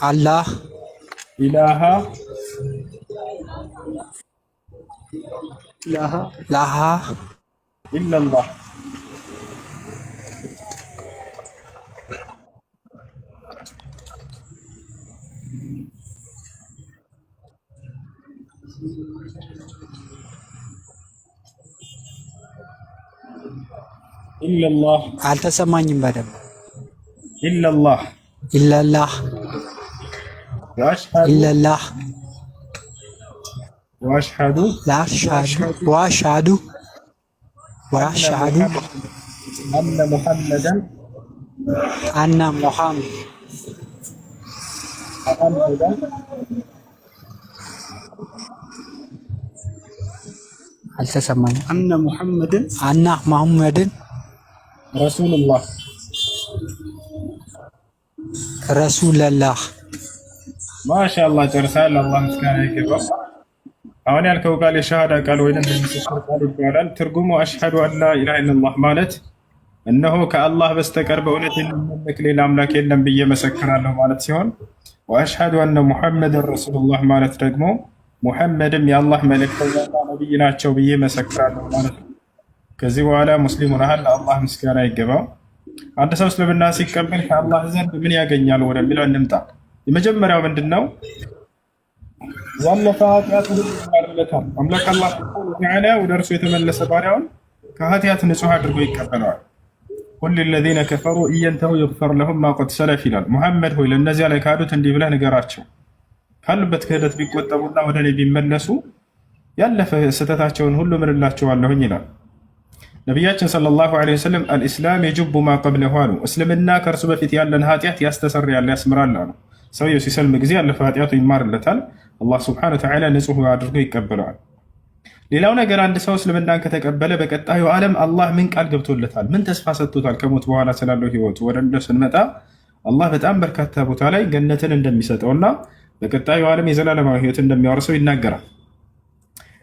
አላህ ኢላሃ ኢለላህ ኢለላህ አልተሰማኝም በደምብ። ኢለላህ ኢለላህ ወአሽሀዱ አነ ሙሐመደን አልተሰማኝም። አነ ሙሐመድን ረሱለላህ። ማሻአላህ ጨርሳል። አላህ ምስጋና ይገባው። አሁን ያልከው ቃል የሸሃዳ ቃል ወይም ምስክር ቃል ይባላል። ትርጉሙ አሽሀዱ አላ ኢላሃ ኢለላህ ማለት እነሆ ከአላህ በስተቀር በእውነት የሚመለክ ሌላ አምላክ የለም ብዬ መሰክራለሁ ማለት ሲሆን፣ ወአሽሀዱ አነ ሙሐመድን ረሱሉላህ ማለት ደግሞ ሙሐመድም የአላህ መልእክተኛና ነቢይ ናቸው ብዬ መሰክራለሁ ማለት ነው። ከዚህ በኋላ ሙስሊሙ ነሃል፣ ለአላህ ምስጋና ይገባው። አንድ ሰው እስልምና ሲቀበል ከአላህ ዘንድ ምን ያገኛል ወደሚለው እንምጣ። የመጀመሪያው ምንድን ነው? ያለፈ ኃጢአት ይማርለታል። አምላክ አላህ ሱብሓነሁ ወተዓላ ወደ እርሱ የተመለሰ ባሪያውን ከኃጢአት ንጹሕ አድርጎ ይቀበለዋል። ቁል ሊለዚነ ከፈሩ ኢየንተሁ ይግፈር ለሁም ማ ቀድ ሰለፍ ይላል። ሙሐመድ ሆይ ለእነዚያ ላይ ካዱት እንዲህ ብለህ ንገራቸው፣ ካሉበት ክህደት ቢቆጠቡና ወደ እኔ ቢመለሱ ያለፈ ስህተታቸውን ሁሉ ምንላቸዋለሁኝ ይላል ነቢያችን ሰለላሁ ዐለይሂ ወሰለም። አልኢስላም የጅቡ ማ ቀብለሁ አሉ። እስልምና ከእርሱ በፊት ያለን ኃጢአት ያስተሰርያል፣ ያስምራል አሉ። ሰውየው ሲሰልም ጊዜ ያለፈ ኃጢአቱ ይማርለታል። አላህ ሱብሓነሁ ወተዓላ ንጹሕ አድርጎ ይቀበለዋል። ሌላው ነገር አንድ ሰው እስልምናን ከተቀበለ በቀጣዩ ዓለም አላህ ምን ቃል ገብቶለታል? ምን ተስፋ ሰጥቶታል? ከሞት በኋላ ስላለው ህይወቱ ወደ እንደ ስንመጣ አላህ በጣም በርካታ ቦታ ላይ ገነትን እንደሚሰጠውና በቀጣዩ ዓለም የዘላለማዊ ህይወት እንደሚያወርሰው ይናገራል።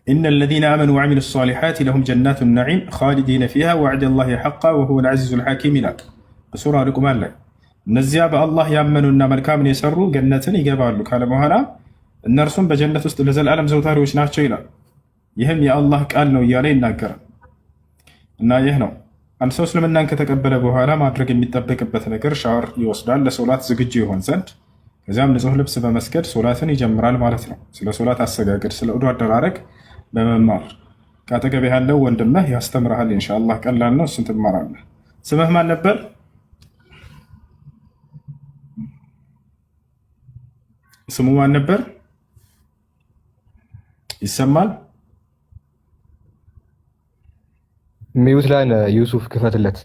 ኢነ ለዚነ አመኑ ወዐሚሉ ሷሊሓት ለሁም ጀናቱ ነዒም ኻሊዲነ ፊሃ ወዐደ ላሂ ሐቃ ወሁወል ዐዚዙል ሐኪም ይላል በሱራ ሉቅማን ላይ። እነዚያ በአላህ ያመኑና መልካምን የሰሩ ገነትን ይገባሉ ካለ በኋላ እነርሱም በጀነት ውስጥ ለዘላለም ዘውታሪዎች ናቸው ይላል። ይህም የአላህ ቃል ነው እያለ ይናገራል። እና ይህ ነው አንድ ሰው እስልምናን ከተቀበለ በኋላ ማድረግ የሚጠበቅበት ነገር ሻወር ይወስዳል ለሶላት ዝግጁ ይሆን ዘንድ። ከዚያም ንጹህ ልብስ በመስገድ ሶላትን ይጀምራል ማለት ነው። ስለ ሶላት አሰጋገድ፣ ስለ ውዱ አደራረግ በመማር ከአጠገብ ያለው ወንድምህ ያስተምርሃል። ኢንሻአላህ ቀላል ነው፣ እሱን ትማራለህ። ስምህ ማን ነበር? ስሙ ማን ነበር? ይሰማል? ሚዩት ላይ ዩሱፍ ክፈትለት።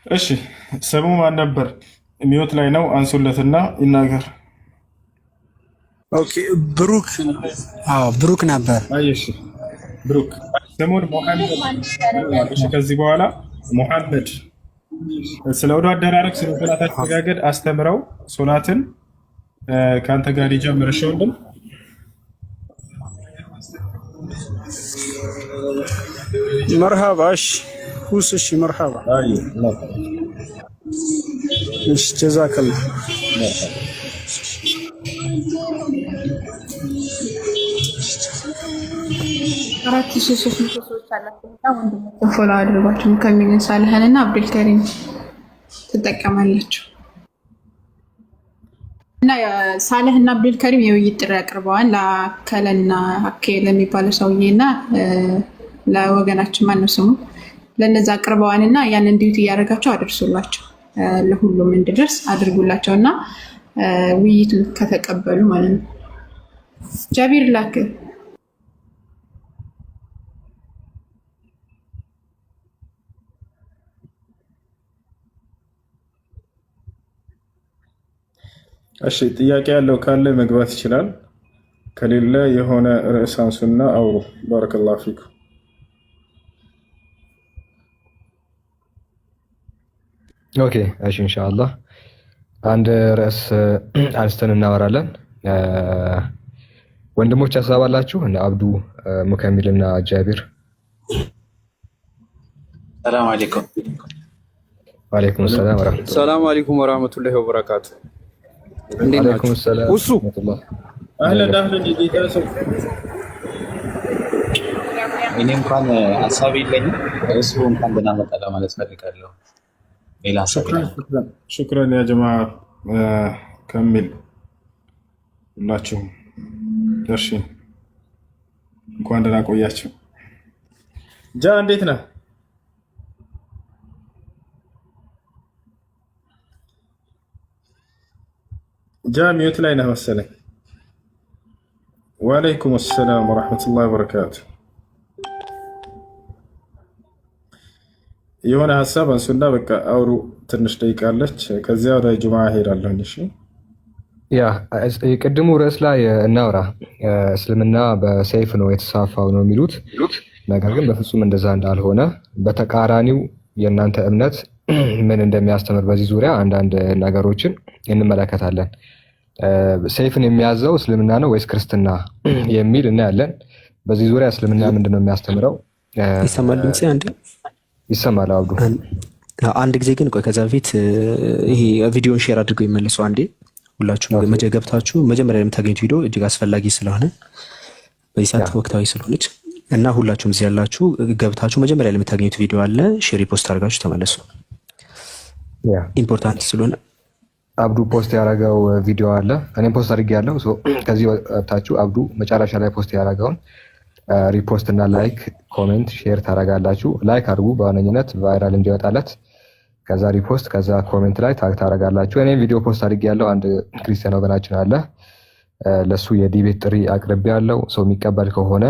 እሺ ስሙ ማን ነበር? ሚዩት ላይ ነው፣ አንሱለትና ይናገር። ኦኬ ብሩክ። ብሩክ ነበር። እሺ ብሩክ ስሙን ሙሐመድ። እሺ ከዚህ በኋላ ሙሐመድ ስለ ውዱ አደራረግ፣ ስለ ሶላት አስተጋገድ አስተምረው ሶላትን ከአንተ ጋር ሊጀምር። እሺ ወንድም መርሃባ። እሺ ሁስ። እሺ መርሃባ። እሺ ጀዛከላህ። አራት ሺህ ሶስት መቶ ሰዎች አላችሁ። ወንድሞችን ፎሎ አድርጓቸው። ሙከሚልን ሳልህን እና አብዱልከሪም ትጠቀማላችሁ። እና ሳልህ እና አብዱልከሪም የውይይት ጥሪ አቅርበዋል። ለአከለና አኬ ለሚባለው ሰውዬ እና ለወገናችን ማነው ስሙ ለነዛ አቅርበዋል። እና ያንን ዲዩቲ እያደረጋቸው አድርሱላቸው፣ ለሁሉም እንዲደርስ አድርጉላቸው እና ውይይቱን ከተቀበሉ ማለት ነው። ጃቢር ላክ። እሺ ጥያቄ ያለው ካለ መግባት ይችላል። ከሌለ የሆነ ርዕስ አንሱና አውሩ። ባረከላሁ ፊኩም። ኦኬ እሺ ኢንሻአላህ አንድ ርዕስ አንስተን እናወራለን። ወንድሞች ሀሳብ አላችሁ? እነ አብዱ ሙከሚል እና ጃቢር። ሰላም አለይኩም። ወአለይኩም ሰላም ወራህመቱላህ። ሰላም አለይኩም ወራህመቱላሂ ወበረካቱ። ወአለይኩም ሰላም ውሱ አህለን አህለን ጌታ ሰው። እኔ እንኳን ሀሳብ የለኝም፣ እሱ እንኳን ብናመጣ ለማለት ፈልጋለሁ። ሌላ ሀሳብ ሹክራን ያ ጀማ ከሚል ሁላችሁም። እሺ እንኳን ደህና ቆያችሁ። ጃ እንዴት ነህ? ጃ ሚዩት ላይ ነህ መሰለኝ። ወአለይኩም ሰላም ወራህመቱላሂ ወበረካቱ። የሆነ ሀሳብ አንሱና በቃ አውሩ። ትንሽ ደቂቃለች፣ ከዚያ ወደ ጁምዓ ሄዳለሁ። እሺ ያ የቅድሙ ርዕስ ላይ እናውራ። እስልምና በሰይፍ ነው የተስፋፋው ነው የሚሉት፣ ነገር ግን በፍጹም እንደዛ እንዳልሆነ በተቃራኒው የእናንተ እምነት ምን እንደሚያስተምር በዚህ ዙሪያ አንዳንድ ነገሮችን እንመለከታለን። ሰይፍን የሚያዘው እስልምና ነው ወይስ ክርስትና የሚል እናያለን። በዚህ ዙሪያ እስልምና ምንድነው የሚያስተምረው? ይሰማል ድምጼ? አንዴ ይሰማል አብዱ? አንድ ጊዜ ግን ቆይ፣ ከዛ በፊት ይሄ ቪዲዮን ሼር አድርገው ይመልሱ አንዴ። ሁላችሁም ገብታችሁ መጀመሪያ የምታገኙት ቪዲዮ እጅግ አስፈላጊ ስለሆነ በዚህ ሰዓት ወቅታዊ ስለሆነች እና ሁላችሁም እዚህ ያላችሁ ገብታችሁ መጀመሪያ የምታገኙት ቪዲዮ አለ፣ ሼር ፖስት አድርጋችሁ ተመለሱ። ኢምፖርታንት ስለሆነ አብዱ ፖስት ያደረገው ቪዲዮ አለ፣ እኔም ፖስት አድርጌያለሁ። ከዚህ ወጣችሁ አብዱ መጨረሻ ላይ ፖስት ያደረገውን ሪፖስት እና ላይክ፣ ኮሜንት፣ ሼር ታደርጋላችሁ። ላይክ አድርጉ በዋነኝነት ቫይራል እንዲወጣለት። ከዛ ሪፖስት፣ ከዛ ኮሜንት ላይ ታግ ታደርጋላችሁ። እኔም ቪዲዮ ፖስት አድርጌያለሁ። አንድ ክርስቲያን ወገናችን አለ፣ ለሱ የዲቤት ጥሪ አቅርቤያለሁ። ሰው የሚቀበል ከሆነ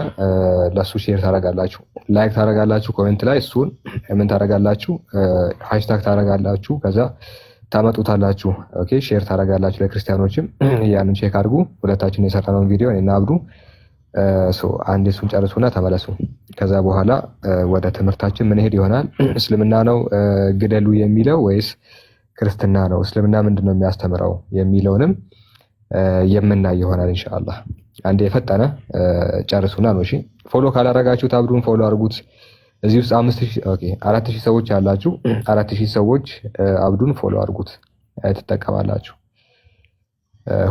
ለሱ ሼር ታደርጋላችሁ፣ ላይክ ታደርጋላችሁ። ኮሜንት ላይ እሱን ምን ታደርጋላችሁ? ሃሽታግ ታደርጋላችሁ። ከዛ ታመጡታላችሁ። ኦኬ ሼር ታደርጋላችሁ ለክርስቲያኖችም። ያንን ቼክ አድርጉ። ሁለታችን የሰራነውን ቪዲዮ እኔና አብዱ አንዴ እሱን ጨርሱና ተመለሱ። ከዛ በኋላ ወደ ትምህርታችን ምን ሄድ ይሆናል። እስልምና ነው ግደሉ የሚለው ወይስ ክርስትና ነው? እስልምና ምንድነው የሚያስተምረው የሚለውንም የምናይ ይሆናል ኢንሻአላህ። አንዴ የፈጠነ ጨርሱና ነው። እሺ ፎሎ ካላረጋችሁት አብዱን ፎሎ አድርጉት። እዚህ ውስጥ 4000 ሰዎች ያላችሁ 4000 ሰዎች አብዱን ፎሎ አድርጉት ትጠቀማላችሁ።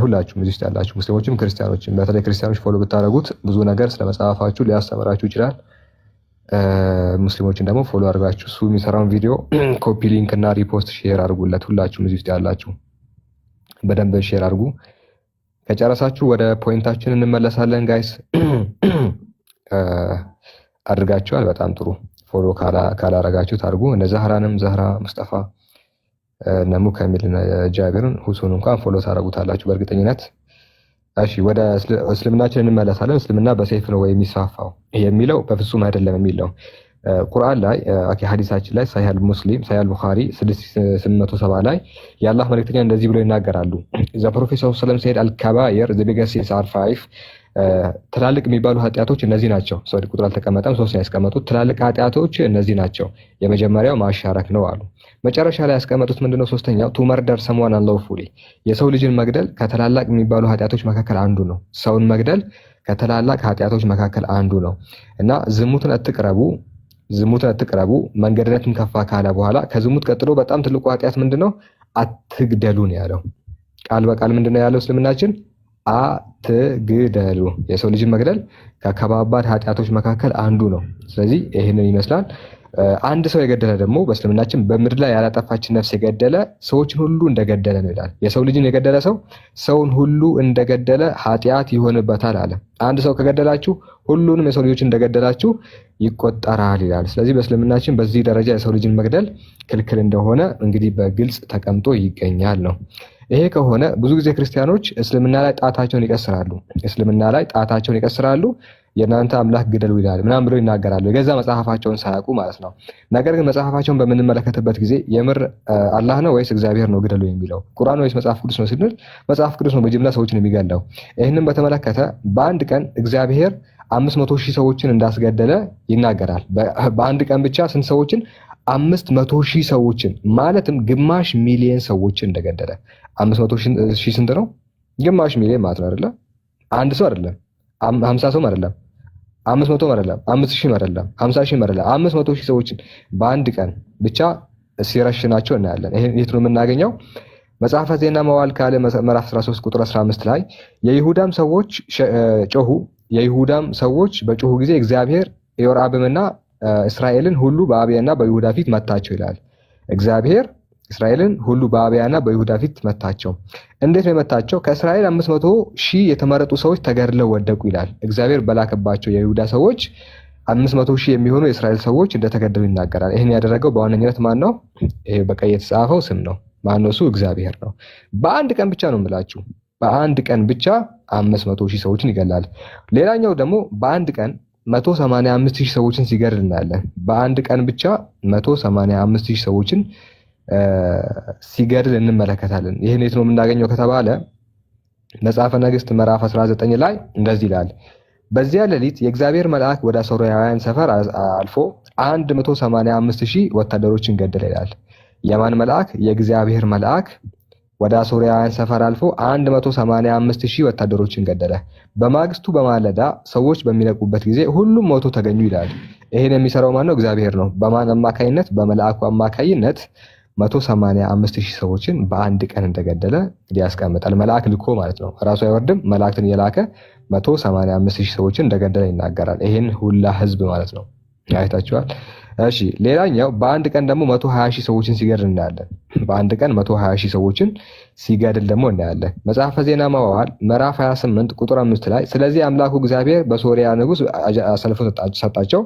ሁላችሁም እዚህ ውስጥ ያላችሁ ሙስሊሞችም ክርስቲያኖችም፣ በተለይ ክርስቲያኖች ፎሎ ብታደርጉት ብዙ ነገር ስለመጽሐፋችሁ ሊያስተምራችሁ ይችላል። ሙስሊሞችን ደግሞ ፎሎ አድርጋችሁ እሱ የሚሰራውን ቪዲዮ ኮፒ ሊንክ እና ሪፖስት ሼር አድርጉለት። ሁላችሁም እዚህ ውስጥ ያላችሁ በደንብ ሼር አድርጉ። ከጨረሳችሁ ወደ ፖይንታችን እንመለሳለን ጋይስ። አድርጋችኋል፣ በጣም ጥሩ። ፎሎ ካላረጋችሁት አድርጉ። እነ ዘህራ ሙስጠፋ ነሙ ከሚል ጃቢርን ሁሱን እንኳን ፎሎ ታረጉታላችሁ በእርግጠኝነት። እሺ ወደ እስልምናችን እንመለሳለን። እስልምና በሰይፍ ነው ወይ የሚስፋፋው የሚለው በፍጹም አይደለም የሚለው ቁርአን ላይ ሐዲሳችን ላይ ሳሂህ ሙስሊም ሳሂህ ቡኻሪ 6870 ላይ የአላህ መልእክተኛ እንደዚህ ብሎ ይናገራሉ። ዘ ፕሮፌሰር ሰለላሁ ዐለይሂ ወሰለም አልከባየር ዘ ቢገስት ሲንስ አር 5 ትላልቅ የሚባሉ ኃጢአቶች እነዚህ ናቸው። ሶሪ ቁጥር አልተቀመጠም፣ 3 ነው ያስቀመጡት። ትላልቅ ኃጢአቶች እነዚህ ናቸው። የመጀመሪያው ማሻረክ ነው አሉ። መጨረሻ ላይ ያስቀመጡት ምንድነው? ሶስተኛው ቱ መርደር ሰምዋን አንሎፉሊ የሰው ልጅን መግደል ከትላልቅ የሚባሉ ኃጢአቶች መካከል አንዱ ነው። ሰውን መግደል ከትላልቅ ኃጢአቶች መካከል አንዱ ነው እና ዝሙትን አትቅረቡ መንገድነትን ከፋ ካለ በኋላ ከዝሙት ቀጥሎ በጣም ትልቁ ኃጢአት ምንድነው? አትግደሉ ነው ያለው። ቃል በቃል ምንድነው ያለው እስልምናችን? አትግደሉ። የሰው ልጅን መግደል ከከባባድ ኃጢአቶች መካከል አንዱ ነው። ስለዚህ ይህንን ይመስላል። አንድ ሰው የገደለ ደግሞ በእስልምናችን በምድር ላይ ያላጠፋችን ነፍስ የገደለ ሰዎችን ሁሉ እንደገደለ ነው ይላል። የሰው ልጅን የገደለ ሰው ሰውን ሁሉ እንደገደለ ኃጢአት ይሆንበታል አለ። አንድ ሰው ከገደላችሁ ሁሉንም የሰው ልጆችን እንደገደላችሁ ይቆጠራል ይላል። ስለዚህ በእስልምናችን በዚህ ደረጃ የሰው ልጅን መግደል ክልክል እንደሆነ እንግዲህ በግልጽ ተቀምጦ ይገኛል ነው። ይሄ ከሆነ ብዙ ጊዜ ክርስቲያኖች እስልምና ላይ ጣታቸውን ይቀስራሉ። የእናንተ አምላክ ግደሉ ይላል ምናምን ብለው ይናገራሉ፣ የገዛ መጽሐፋቸውን ሳያውቁ ማለት ነው። ነገር ግን መጽሐፋቸውን በምንመለከትበት ጊዜ የምር አላህ ነው ወይስ እግዚአብሔር ነው ግደሉ የሚለው? ቁርአን ወይስ መጽሐፍ ቅዱስ ነው ስንል መጽሐፍ ቅዱስ ነው በጅምላ ሰዎችን የሚገለው። ይህንን በተመለከተ በአንድ ቀን እግዚአብሔር 500,000 ሰዎችን እንዳስገደለ ይናገራል። በአንድ ቀን ብቻ ስንት ሰዎችን? 500,000 ሰዎችን ማለትም ግማሽ ሚሊዮን ሰዎችን እንደገደለ። 500,000 ስንት ነው? ግማሽ ሚሊዮን ማለት ነው አይደለ? አንድ ሰው አይደለም፣ 50 ሰው አይደለም፣ 500 አይደለም፣ 5000 አይደለም፣ 50,000 አይደለም፣ 500,000 ሰዎችን በአንድ ቀን ብቻ ሲረሽናቸው እናያለን። ይሄን የት ነው የምናገኘው? መጽሐፈ ዜና መዋዕል ካልዕ ምዕራፍ 13 ቁጥር 15 ላይ የይሁዳም ሰዎች በጮሁ ጊዜ እግዚአብሔር ኢዮርብዓምንና እስራኤልን ሁሉ በአብያና በይሁዳ ፊት መታቸው ይላል። እግዚአብሔር እስራኤልን ሁሉ በአብያና በይሁዳ ፊት መታቸው። እንዴት ነው የመታቸው? ከእስራኤል 500,000 የተመረጡ ሰዎች ተገድለው ወደቁ ይላል። እግዚአብሔር በላከባቸው የይሁዳ ሰዎች 500,000 የሚሆኑ የእስራኤል ሰዎች እንደተገደሉ ይናገራል። ይህን ያደረገው በዋነኝነት ማን ነው? ይሄ በቀይ የተጻፈው ስም ነው። ማን ነው እሱ? እግዚአብሔር ነው። በአንድ ቀን ብቻ ነው የምላችሁ፣ በአንድ ቀን ብቻ 500,000 ሰዎችን ይገላል። ሌላኛው ደግሞ በአንድ ቀን 185,000 ሰዎችን ሲገድል እናያለን። በአንድ ቀን ብቻ 185,000 ሰዎችን ሲገድል እንመለከታለን። ይህን የት ነው የምናገኘው ከተባለ መጽሐፈ ነገሥት ምዕራፍ 19 ላይ እንደዚህ ይላል። በዚያ ሌሊት የእግዚአብሔር መልአክ ወደ አሦራውያን ሰፈር አልፎ 185,000 ወታደሮችን ገደለ ይላል። የማን መልአክ? የእግዚአብሔር መልአክ ወደ አሦራውያን ሰፈር አልፎ 185,000 ወታደሮችን ገደለ። በማግስቱ በማለዳ ሰዎች በሚነቁበት ጊዜ ሁሉም ሞቶ ተገኙ ይላል። ይሄን የሚሰራው ማን ነው? እግዚአብሔር ነው። በማን አማካይነት? በመልአኩ አማካይነት 185,000 ሰዎችን በአንድ ቀን እንደገደለ ያስቀምጣል። መልአክ ልኮ ማለት ነው። ራሱ አይወርድም። መላእክትን የላከ 185,000 ሰዎችን እንደገደለ ይናገራል። ይሄን ሁላ ህዝብ ማለት ነው። አይታችኋል። እሺ ሌላኛው በአንድ ቀን ደግሞ 120,000 ሰዎችን ሲገድል እናያለን። በአንድ ቀን 120,000 ሰዎችን ሲገድል ደግሞ እናያለን። መጽሐፈ ዜና መዋዕል ምዕራፍ 28 ቁጥር 5 ላይ ስለዚህ አምላኩ እግዚአብሔር በሶርያ ንጉሥ አሳልፎ ሰጣቸው፣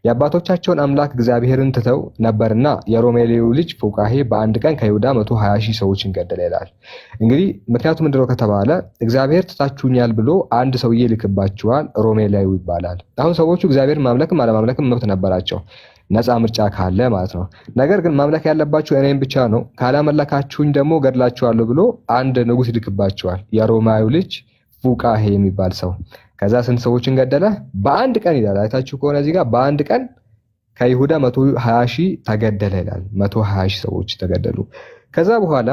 የአባቶቻቸውን አምላክ እግዚአብሔርን ትተው ነበርና የሮሜልዩ ልጅ ፉቃሄ በአንድ ቀን ከይሁዳ 120,000 ሰዎችን ገደለ ይላል። እንግዲህ ምክንያቱ ምንድነው ከተባለ እግዚአብሔር ትታችሁኛል ብሎ አንድ ሰውዬ ልክባችኋል፣ ሮሜልዩ ይባላል። አሁን ሰዎቹ እግዚአብሔርን ማምለክም አለማምለክም መብት ነበራቸው፣ ነፃ ምርጫ ካለ ማለት ነው። ነገር ግን ማምለክ ያለባችሁ እኔም ብቻ ነው፣ ካላመለካችሁኝ ደግሞ ገድላችኋለሁ ብሎ አንድ ንጉሥ ይልክባችኋል፣ የሮማዩ ልጅ ፉቃሄ የሚባል ሰው። ከዛ ስንት ሰዎችን ገደለ? በአንድ ቀን ይላል። አይታችሁ ከሆነ እዚህ ጋር በአንድ ቀን ከይሁዳ 120,000 ተገደለ ይላል። 120,000 ሰዎች ተገደሉ። ከዛ በኋላ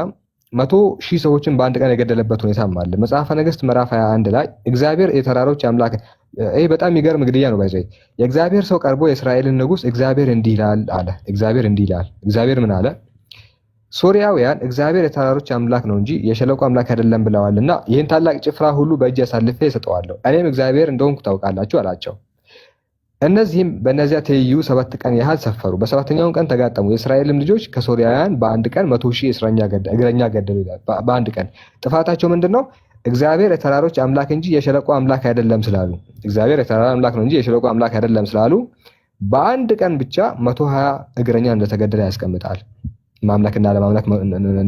100,000 ሰዎችን በአንድ ቀን የገደለበት ሁኔታም አለ። መጽሐፈ ነገሥት ምዕራፍ 21 ላይ እግዚአብሔር የተራሮች አምላክ፣ ይሄ በጣም የሚገርም ግድያ ነው። ባይዘይ የእግዚአብሔር ሰው ቀርቦ የእስራኤልን ንጉሥ እግዚአብሔር እንዲህ ይላል አለ። እግዚአብሔር እንዲህ ይላል። እግዚአብሔር ምን አለ? ሶርያውያን እግዚአብሔር የተራሮች አምላክ ነው እንጂ የሸለቆ አምላክ አይደለም ብለዋልና ይህን ታላቅ ጭፍራ ሁሉ በእጅ አሳልፌ እሰጠዋለሁ፣ እኔም እግዚአብሔር እንደሆንኩ ታውቃላችሁ አላቸው። እነዚህም በእነዚያ ትይዩ 7 ቀን ያህል ሰፈሩ። በሰባተኛው ቀን ተጋጠሙ። የእስራኤልም ልጆች ከሶርያውያን በአንድ ቀን 100,000 እግረኛ ገደሉ ይላል። በአንድ ቀን ጥፋታቸው ምንድን ነው? እግዚአብሔር የተራሮች አምላክ እንጂ የሸለቆ አምላክ አይደለም ስላሉ፣ እግዚአብሔር የተራራ አምላክ ነው እንጂ የሸለቆ አምላክ አይደለም ስላሉ በአንድ ቀን ብቻ 120 እግረኛ እንደተገደለ ያስቀምጣል። ማምለክና ለማምለክ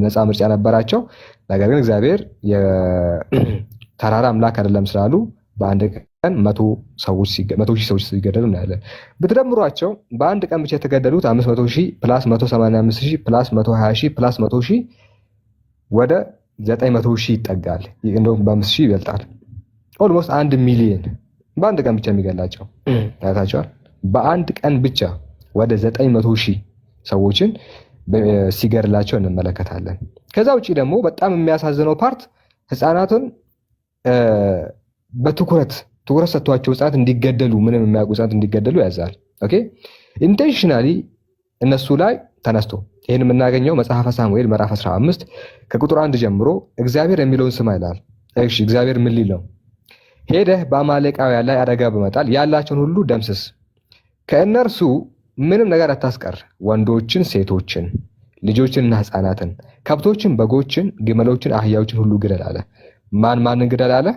ነፃ ምርጫ ነበራቸው። ነገር ግን እግዚአብሔር የተራራ አምላክ አይደለም ስላሉ በአንድ ቀን 100,000 ሰዎች ሲገደሉ እናያለን። ብትደምሯቸው በአንድ ቀን ብቻ የተገደሉት 500,000 ፕላስ 185,000 ፕላስ 120,000 ፕላስ 100,000 ወደ 900,000 ይጠጋል። እንደውም በ5,000 ይበልጣል። ኦልሞስት 1 ሚሊዮን በአንድ ቀን ብቻ የሚገላቸው ታያታቸዋል። በአንድ ቀን ብቻ ወደ 900,000 ሰዎችን ሲገድላቸው እንመለከታለን። ከዛ ውጪ ደግሞ በጣም የሚያሳዝነው ፓርት ህፃናትን በትኩረት ሰጥቷቸው ህፃናት እንዲገደሉ ምንም የሚያውቁ ህፃናት እንዲገደሉ ያዛል። ኦኬ ኢንቴንሽናሊ እነሱ ላይ ተነስቶ ይህን የምናገኘው መጽሐፈ ሳሙኤል ምዕራፍ 15 ከቁጥር 1 ጀምሮ እግዚአብሔር የሚለውን ስማ ይላል። እሺ እግዚአብሔር ምን ሊል ነው? ሄደህ በአማሌቃውያን ላይ አደጋ በመጣል ያላቸውን ሁሉ ደምስስ፣ ከእነርሱ ምንም ነገር አታስቀር፣ ወንዶችን፣ ሴቶችን፣ ልጆችንና ህፃናትን፣ ከብቶችን፣ በጎችን፣ ግመሎችን፣ አህያዎችን ሁሉ ግደል አለ። ማንን ግደል አለ?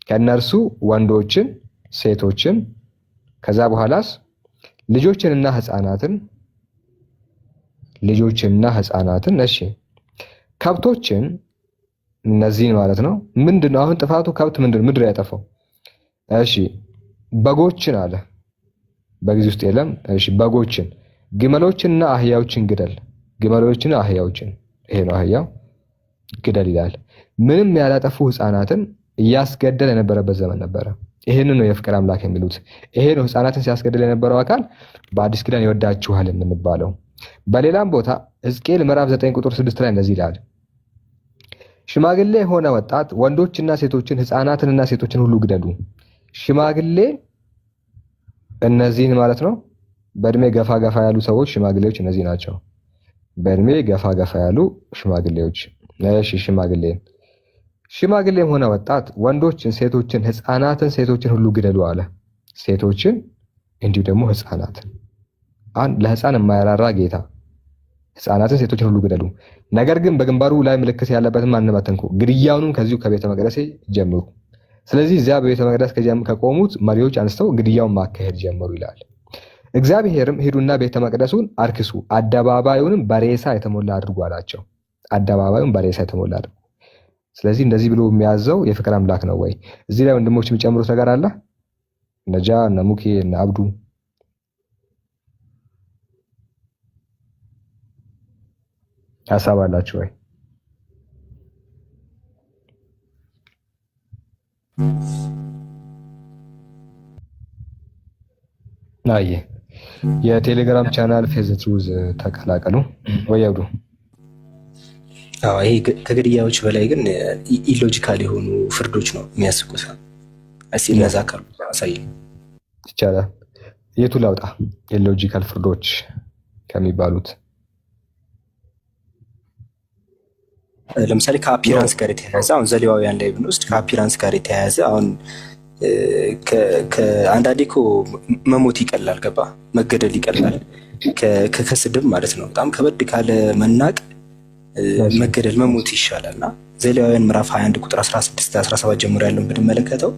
ከእነርሱ ወንዶችን፣ ሴቶችን፣ ከዛ በኋላስ ልጆችንና ህፃናትን፣ እሺ ከብቶችን፣ እነዚህን ማለት ነው። ምንድነው አሁን ጥፋቱ? ከብት ምንድን ነው ያጠፋው? እሺ በጎችን አለ፣ በጊዜ ውስጥ የለም። እሺ በጎችን፣ ግመሎችንና አህያዎችን ግደል፣ ግመሎችንና አህያዎችን፣ ይሄ ነው አህያው፣ ግደል ይላል። ምንም ያላጠፉ ህፃናትን እያስገደል የነበረበት ዘመን ነበረ። ይሄን ነው የፍቅር አምላክ የሚሉት። ይሄ ነው ህፃናትን ሲያስገድል የነበረው አካል በአዲስ ኪዳን ይወዳችኋል የምንባለው። በሌላም ቦታ ሕዝቅኤል ምዕራፍ 9 ቁጥር 6 ላይ እንደዚህ ይላል፣ ሽማግሌ የሆነ ወጣት ወንዶችና ሴቶችን ህፃናትንና ሴቶችን ሁሉ ግደሉ። ሽማግሌ እነዚህን ማለት ነው በእድሜ ገፋ ያሉ ሰዎች ሽማግሌዎች እነዚህ ናቸው። በእድሜ ገፋ ያሉ ሽማግሌዎች። እሺ ሽማግሌም ሆነ ወጣት ወንዶችን፣ ሴቶችን፣ ህፃናትን፣ ሴቶችን ሁሉ ግደሉ አለ። ሴቶችን እንዲሁ ደግሞ ህፃናትን። ለህፃን የማያራራ ጌታ ህፃናትን፣ ሴቶችን ሁሉ ግደሉ። ነገር ግን በግንባሩ ላይ ምልክት ያለበትን ማንም አትንኩ፣ ግድያውንም ከዚሁ ከቤተ መቅደሴ ጀምሩ። ስለዚህ እዚያ በቤተ መቅደስ ከቆሙት መሪዎች አንስተው ግድያውን ማካሄድ ጀመሩ ይላል። እግዚአብሔርም ሂዱና ቤተ መቅደሱን አርክሱ፣ አደባባዩንም በሬሳ የተሞላ አድርጉ አላቸው። አደባባዩን በሬሳ የተሞላ አድርጉ። ስለዚህ እንደዚህ ብሎ የሚያዘው የፍቅር አምላክ ነው ወይ? እዚህ ላይ ወንድሞች የሚጨምሩት ነገር አለ? ነጃ እነ ሙኬ እነ አብዱ ሀሳብ አላችሁ ወይ? አየ የቴሌግራም ቻናል ፌዝ ትሩዝ ተቀላቀሉ ወይ አብዱ? ይሄ ከግድያዎች በላይ ግን ኢሎጂካል የሆኑ ፍርዶች ነው የሚያስቁት። እስኪ እነዛ ካሉ አሳይ ይቻላል። የቱ ላውጣ? ኢሎጂካል ፍርዶች ከሚባሉት ለምሳሌ ከአፒራንስ ጋር የተያያዘ አሁን ዘሌዋውያን ላይ ብንወስድ ከአፒራንስ ጋር የተያያዘ አሁን አንዳንዴ እኮ መሞት ይቀላል፣ ገባ መገደል ይቀላል ከስድብ ማለት ነው። በጣም ከበድ ካለ መናቅ መገደል መሞት ይሻላል። እና ዘሌዋውያን ምዕራፍ 21 ቁጥር 16-17 ጀምሮ ያለውን ብንመለከተው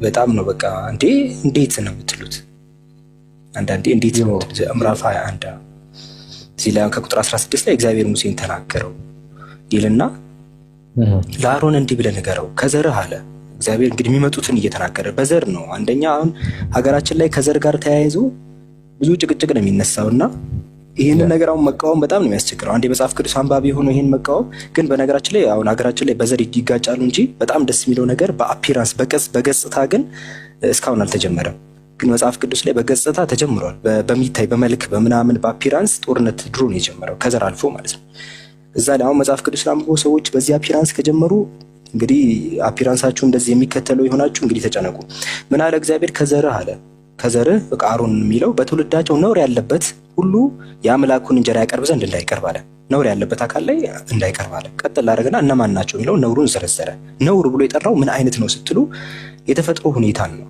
በጣም ነው በቃ እንዴት ነው የምትሉት? አንዳንዴ እንዴት ነው ምዕራፍ 21 እዚህ ላይ ከቁጥር 16 ላይ እግዚአብሔር ሙሴን ተናገረው ይልና ለአሮን እንዲህ ብለህ ንገረው ከዘርህ አለ እግዚአብሔር። እንግዲህ የሚመጡትን እየተናገረ በዘር ነው። አንደኛ አሁን ሀገራችን ላይ ከዘር ጋር ተያይዞ ብዙ ጭቅጭቅ ነው የሚነሳውና ይህንን ነገር አሁን መቃወም በጣም ነው የሚያስቸግረው። አንድ የመጽሐፍ ቅዱስ አንባቢ ሆኖ ይህን መቃወም ግን በነገራችን ላይ አሁን ሀገራችን ላይ በዘር ይጋጫሉ እንጂ በጣም ደስ የሚለው ነገር በአፒራንስ በገጽታ ግን እስካሁን አልተጀመረም። ግን መጽሐፍ ቅዱስ ላይ በገጽታ ተጀምሯል። በሚታይ በመልክ በምናምን በአፒራንስ ጦርነት ድሮ ነው የጀመረው ከዘር አልፎ ማለት ነው። እዛ ላይ አሁን መጽሐፍ ቅዱስ አንብቦ ሰዎች በዚህ አፒራንስ ከጀመሩ እንግዲህ አፒራንሳችሁ እንደዚህ የሚከተለው የሆናችሁ እንግዲህ ተጨነቁ። ምን አለ እግዚአብሔር? ከዘርህ አለ ከዘርህ በቃ አሮን የሚለው በትውልዳቸው ነውር ያለበት ሁሉ የአምላኩን እንጀራ ያቀርብ ዘንድ እንዳይቀርብ አለ። ነውር ያለበት አካል ላይ እንዳይቀርብ አለ። ቀጥል አደረገና እነማን ናቸው የሚለው ነውሩን ዘረዘረ። ነውር ብሎ የጠራው ምን አይነት ነው ስትሉ የተፈጥሮ ሁኔታን ነው።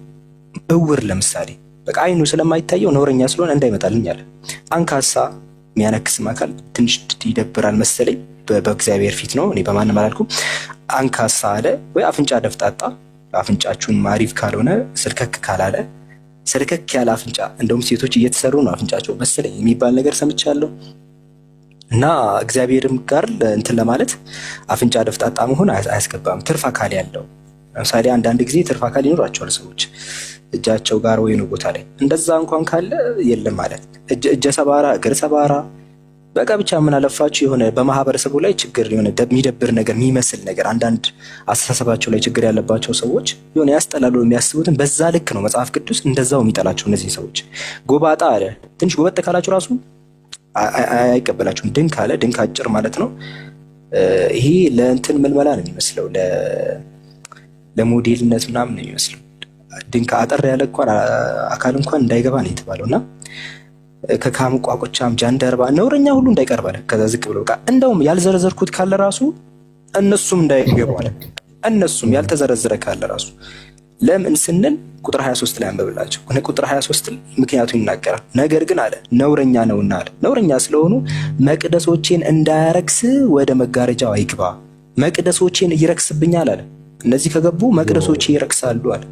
እውር ለምሳሌ በቃ አይኑ ስለማይታየው ነውረኛ ስለሆነ እንዳይመጣልኝ አለ። አንካሳ የሚያነክስም አካል ትንሽ ይደብራል መሰለኝ በእግዚአብሔር ፊት ነው፣ እኔ በማንም አላልኩም። አንካሳ አለ ወይ አፍንጫ ደፍጣጣ፣ አፍንጫችሁን ማሪፍ ካልሆነ ስልከክ ካላለ ስልከክ ያለ አፍንጫ እንደውም ሴቶች እየተሰሩ ነው አፍንጫቸው መሰለኝ የሚባል ነገር ሰምቻለሁ። እና እግዚአብሔርም ጋር እንትን ለማለት አፍንጫ ደፍጣጣ መሆን አያስገባም። ትርፍ አካል ያለው ለምሳሌ አንዳንድ ጊዜ ትርፍ አካል ይኖራቸዋል ሰዎች እጃቸው ጋር ወይ ነው ቦታ ላይ እንደዛ እንኳን ካለ የለም ማለት እጀ ሰባራ እግር ሰባራ በቃ ብቻ ምን አለፋችሁ የሆነ በማህበረሰቡ ላይ ችግር የሆነ የሚደብር ነገር የሚመስል ነገር አንዳንድ አስተሳሰባቸው ላይ ችግር ያለባቸው ሰዎች የሆነ ያስጠላሉ የሚያስቡትን በዛ ልክ ነው መጽሐፍ ቅዱስ እንደዛው የሚጠላቸው እነዚህ ሰዎች። ጎባጣ አለ ትንሽ ጎበጥ ካላችሁ ራሱ አይቀበላችሁም። ድንክ አለ ድንክ አጭር ማለት ነው። ይሄ ለእንትን መልመላ ነው የሚመስለው ለሞዴልነት ምናምን ነው የሚመስለው። ድንክ አጠር ያለ እንኳን አካል እንኳን እንዳይገባ ነው የተባለው እና ከካም ቋቆቻም ጃንደረባ ነውረኛ ሁሉ እንዳይቀርብ አለ። ከዛ ዝቅ ብሎ በቃ እንደውም ያልዘረዘርኩት ካለ ራሱ እነሱም እንዳይገቡ አለ። እነሱም ያልተዘረዘረ ካለ ራሱ ለምን ስንል ቁጥር 23 ላይ አንብብላችሁ ቁጥር 23 ምክንያቱን ይናገራል። ነገር ግን አለ ነውረኛ ነውና አለ ነውረኛ ስለሆኑ መቅደሶቼን እንዳያረክስ ወደ መጋረጃው አይግባ። መቅደሶቼን ይረክስብኛል አለ። እነዚህ ከገቡ መቅደሶቼ ይረክሳሉ አለ።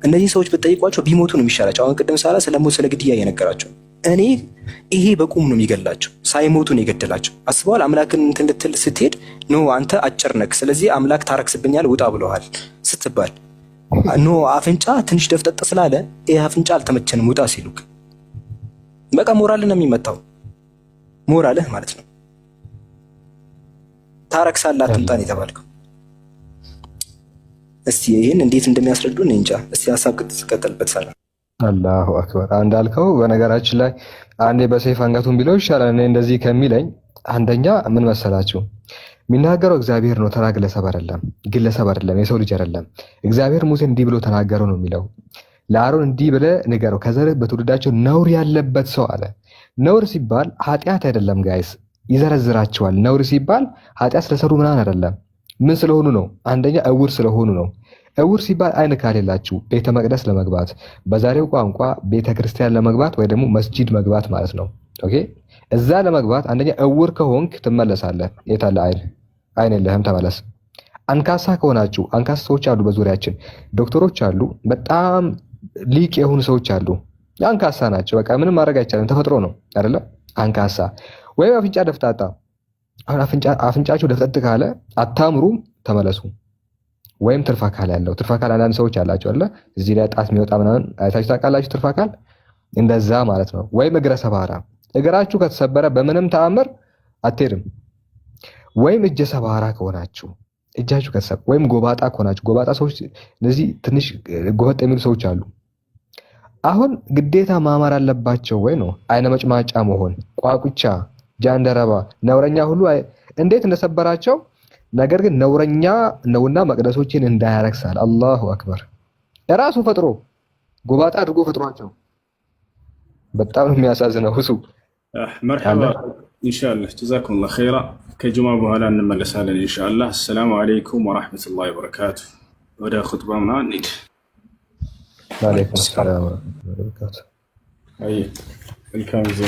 እነዚህ ሰዎች ብትጠይቋቸው ቢሞቱ ነው የሚሻላቸው። አሁን ቅድም ሳላ ስለሞት ስለ ግድያ እየነገራቸው እኔ ይሄ በቁም ነው የሚገላቸው፣ ሳይሞቱ ነው የገደላቸው። አስበዋል። አምላክን እንትን ልትል ስትሄድ ኖ አንተ አጭር ነክ ስለዚህ አምላክ ታረክስብኛል ውጣ ብለዋል ስትባል ኖ አፍንጫ ትንሽ ደፍጠጥ ስላለ ይሄ አፍንጫ አልተመቸንም ውጣ ሲሉክ በቃ ሞራልን ነው የሚመታው። ሞራልህ ማለት ነው ታረክሳለህ አትምጣን የተባልከው። እስቲ ይሄን እንዴት እንደሚያስረዱ እኔ እንጃ። እስቲ ሐሳብ ቀጥልበት። ሰላም አላሁ አክበር። እንዳልከው በነገራችን ላይ አንዴ በሰይፍ አንገቱን ቢለው ይሻላል እኔ እንደዚህ ከሚለኝ። አንደኛ ምን መሰላችሁ የሚናገረው እግዚአብሔር ነው፣ ተራ ግለሰብ አይደለም፣ የሰው ልጅ አይደለም። እግዚአብሔር ሙሴን እንዲህ ብሎ ተናገረው ነው የሚለው። ለአሮን እንዲህ ብለህ ንገረው ከዘርህ በትውልዳቸው ነውር ያለበት ሰው አለ። ነውር ሲባል ኃጢአት አይደለም ጋይስ፣ ይዘረዝራቸዋል። ነውር ሲባል ኃጢአት ስለሰሩ ምናምን አይደለም። ምን ስለሆኑ ነው? አንደኛ እውር ስለሆኑ ነው። እውር ሲባል አይን ካሌላችሁ ቤተ መቅደስ ለመግባት በዛሬው ቋንቋ ቤተ ክርስቲያን ለመግባት ወይ ደግሞ መስጂድ መግባት ማለት ነው። ኦኬ፣ እዛ ለመግባት አንደኛ እውር ከሆንክ ትመለሳለህ። የታለ አይን? አይን የለህም፣ ተመለስ። አንካሳ ከሆናችሁ አንካሳ ሰዎች አሉ በዙሪያችን፣ ዶክተሮች አሉ፣ በጣም ሊቅ የሆኑ ሰዎች አሉ። አንካሳ ናቸው። በቃ ምንም ማድረግ አይቻልም፣ ተፈጥሮ ነው አይደለ? አንካሳ ወይም አፍንጫ ደፍጣጣ። አሁን አፍንጫችሁ ደፍጠጥ ካለ አታምሩም፣ ተመለሱ። ወይም ትርፍ አካል ያለው ትርፍ አካል አንዳንድ ሰዎች አላቸው አይደለ? እዚህ ላይ ጣት የሚወጣ ምናምን አይታችሁ ታውቃላችሁ? ትርፍ አካል እንደዛ ማለት ነው። ወይም እግረ ሰባራ፣ እግራችሁ ከተሰበረ በምንም ተአምር አትሄድም። ወይም እጀ ሰባራ ከሆናችሁ እጃችሁ ከተሰበረ፣ ወይም ጎባጣ ከሆናችሁ ጎባጣ ሰዎች እነዚህ ትንሽ ጎበጥ የሚሉ ሰዎች አሉ። አሁን ግዴታ ማማር አለባቸው ወይ ነው? አይነ መጭማጫ መሆን፣ ቋቁቻ፣ ጃንደረባ፣ ነውረኛ ሁሉ እንዴት እንደሰበራቸው ነገር ግን ነውረኛ ነውና መቅደሶችን እንዳያረክሳል። አላሁ አክበር። እራሱ ፈጥሮ ጎባጣ አድርጎ ፈጥሯቸው በጣም የሚያሳዝነው እሱ። መርሐባ ኢንሻአላህ ጀዛኩሙላህ ኸይራ። ከጁማ በኋላ እንመለሳለን ኢንሻአላህ። አሰላሙ አለይኩም ወራህመቱላሂ ወበረካቱ። ወደ ኹጥባ ምናምን እንሂድ። ወአለይኩም ሰላም ወበረካቱ። አይ መልካም ጊዜ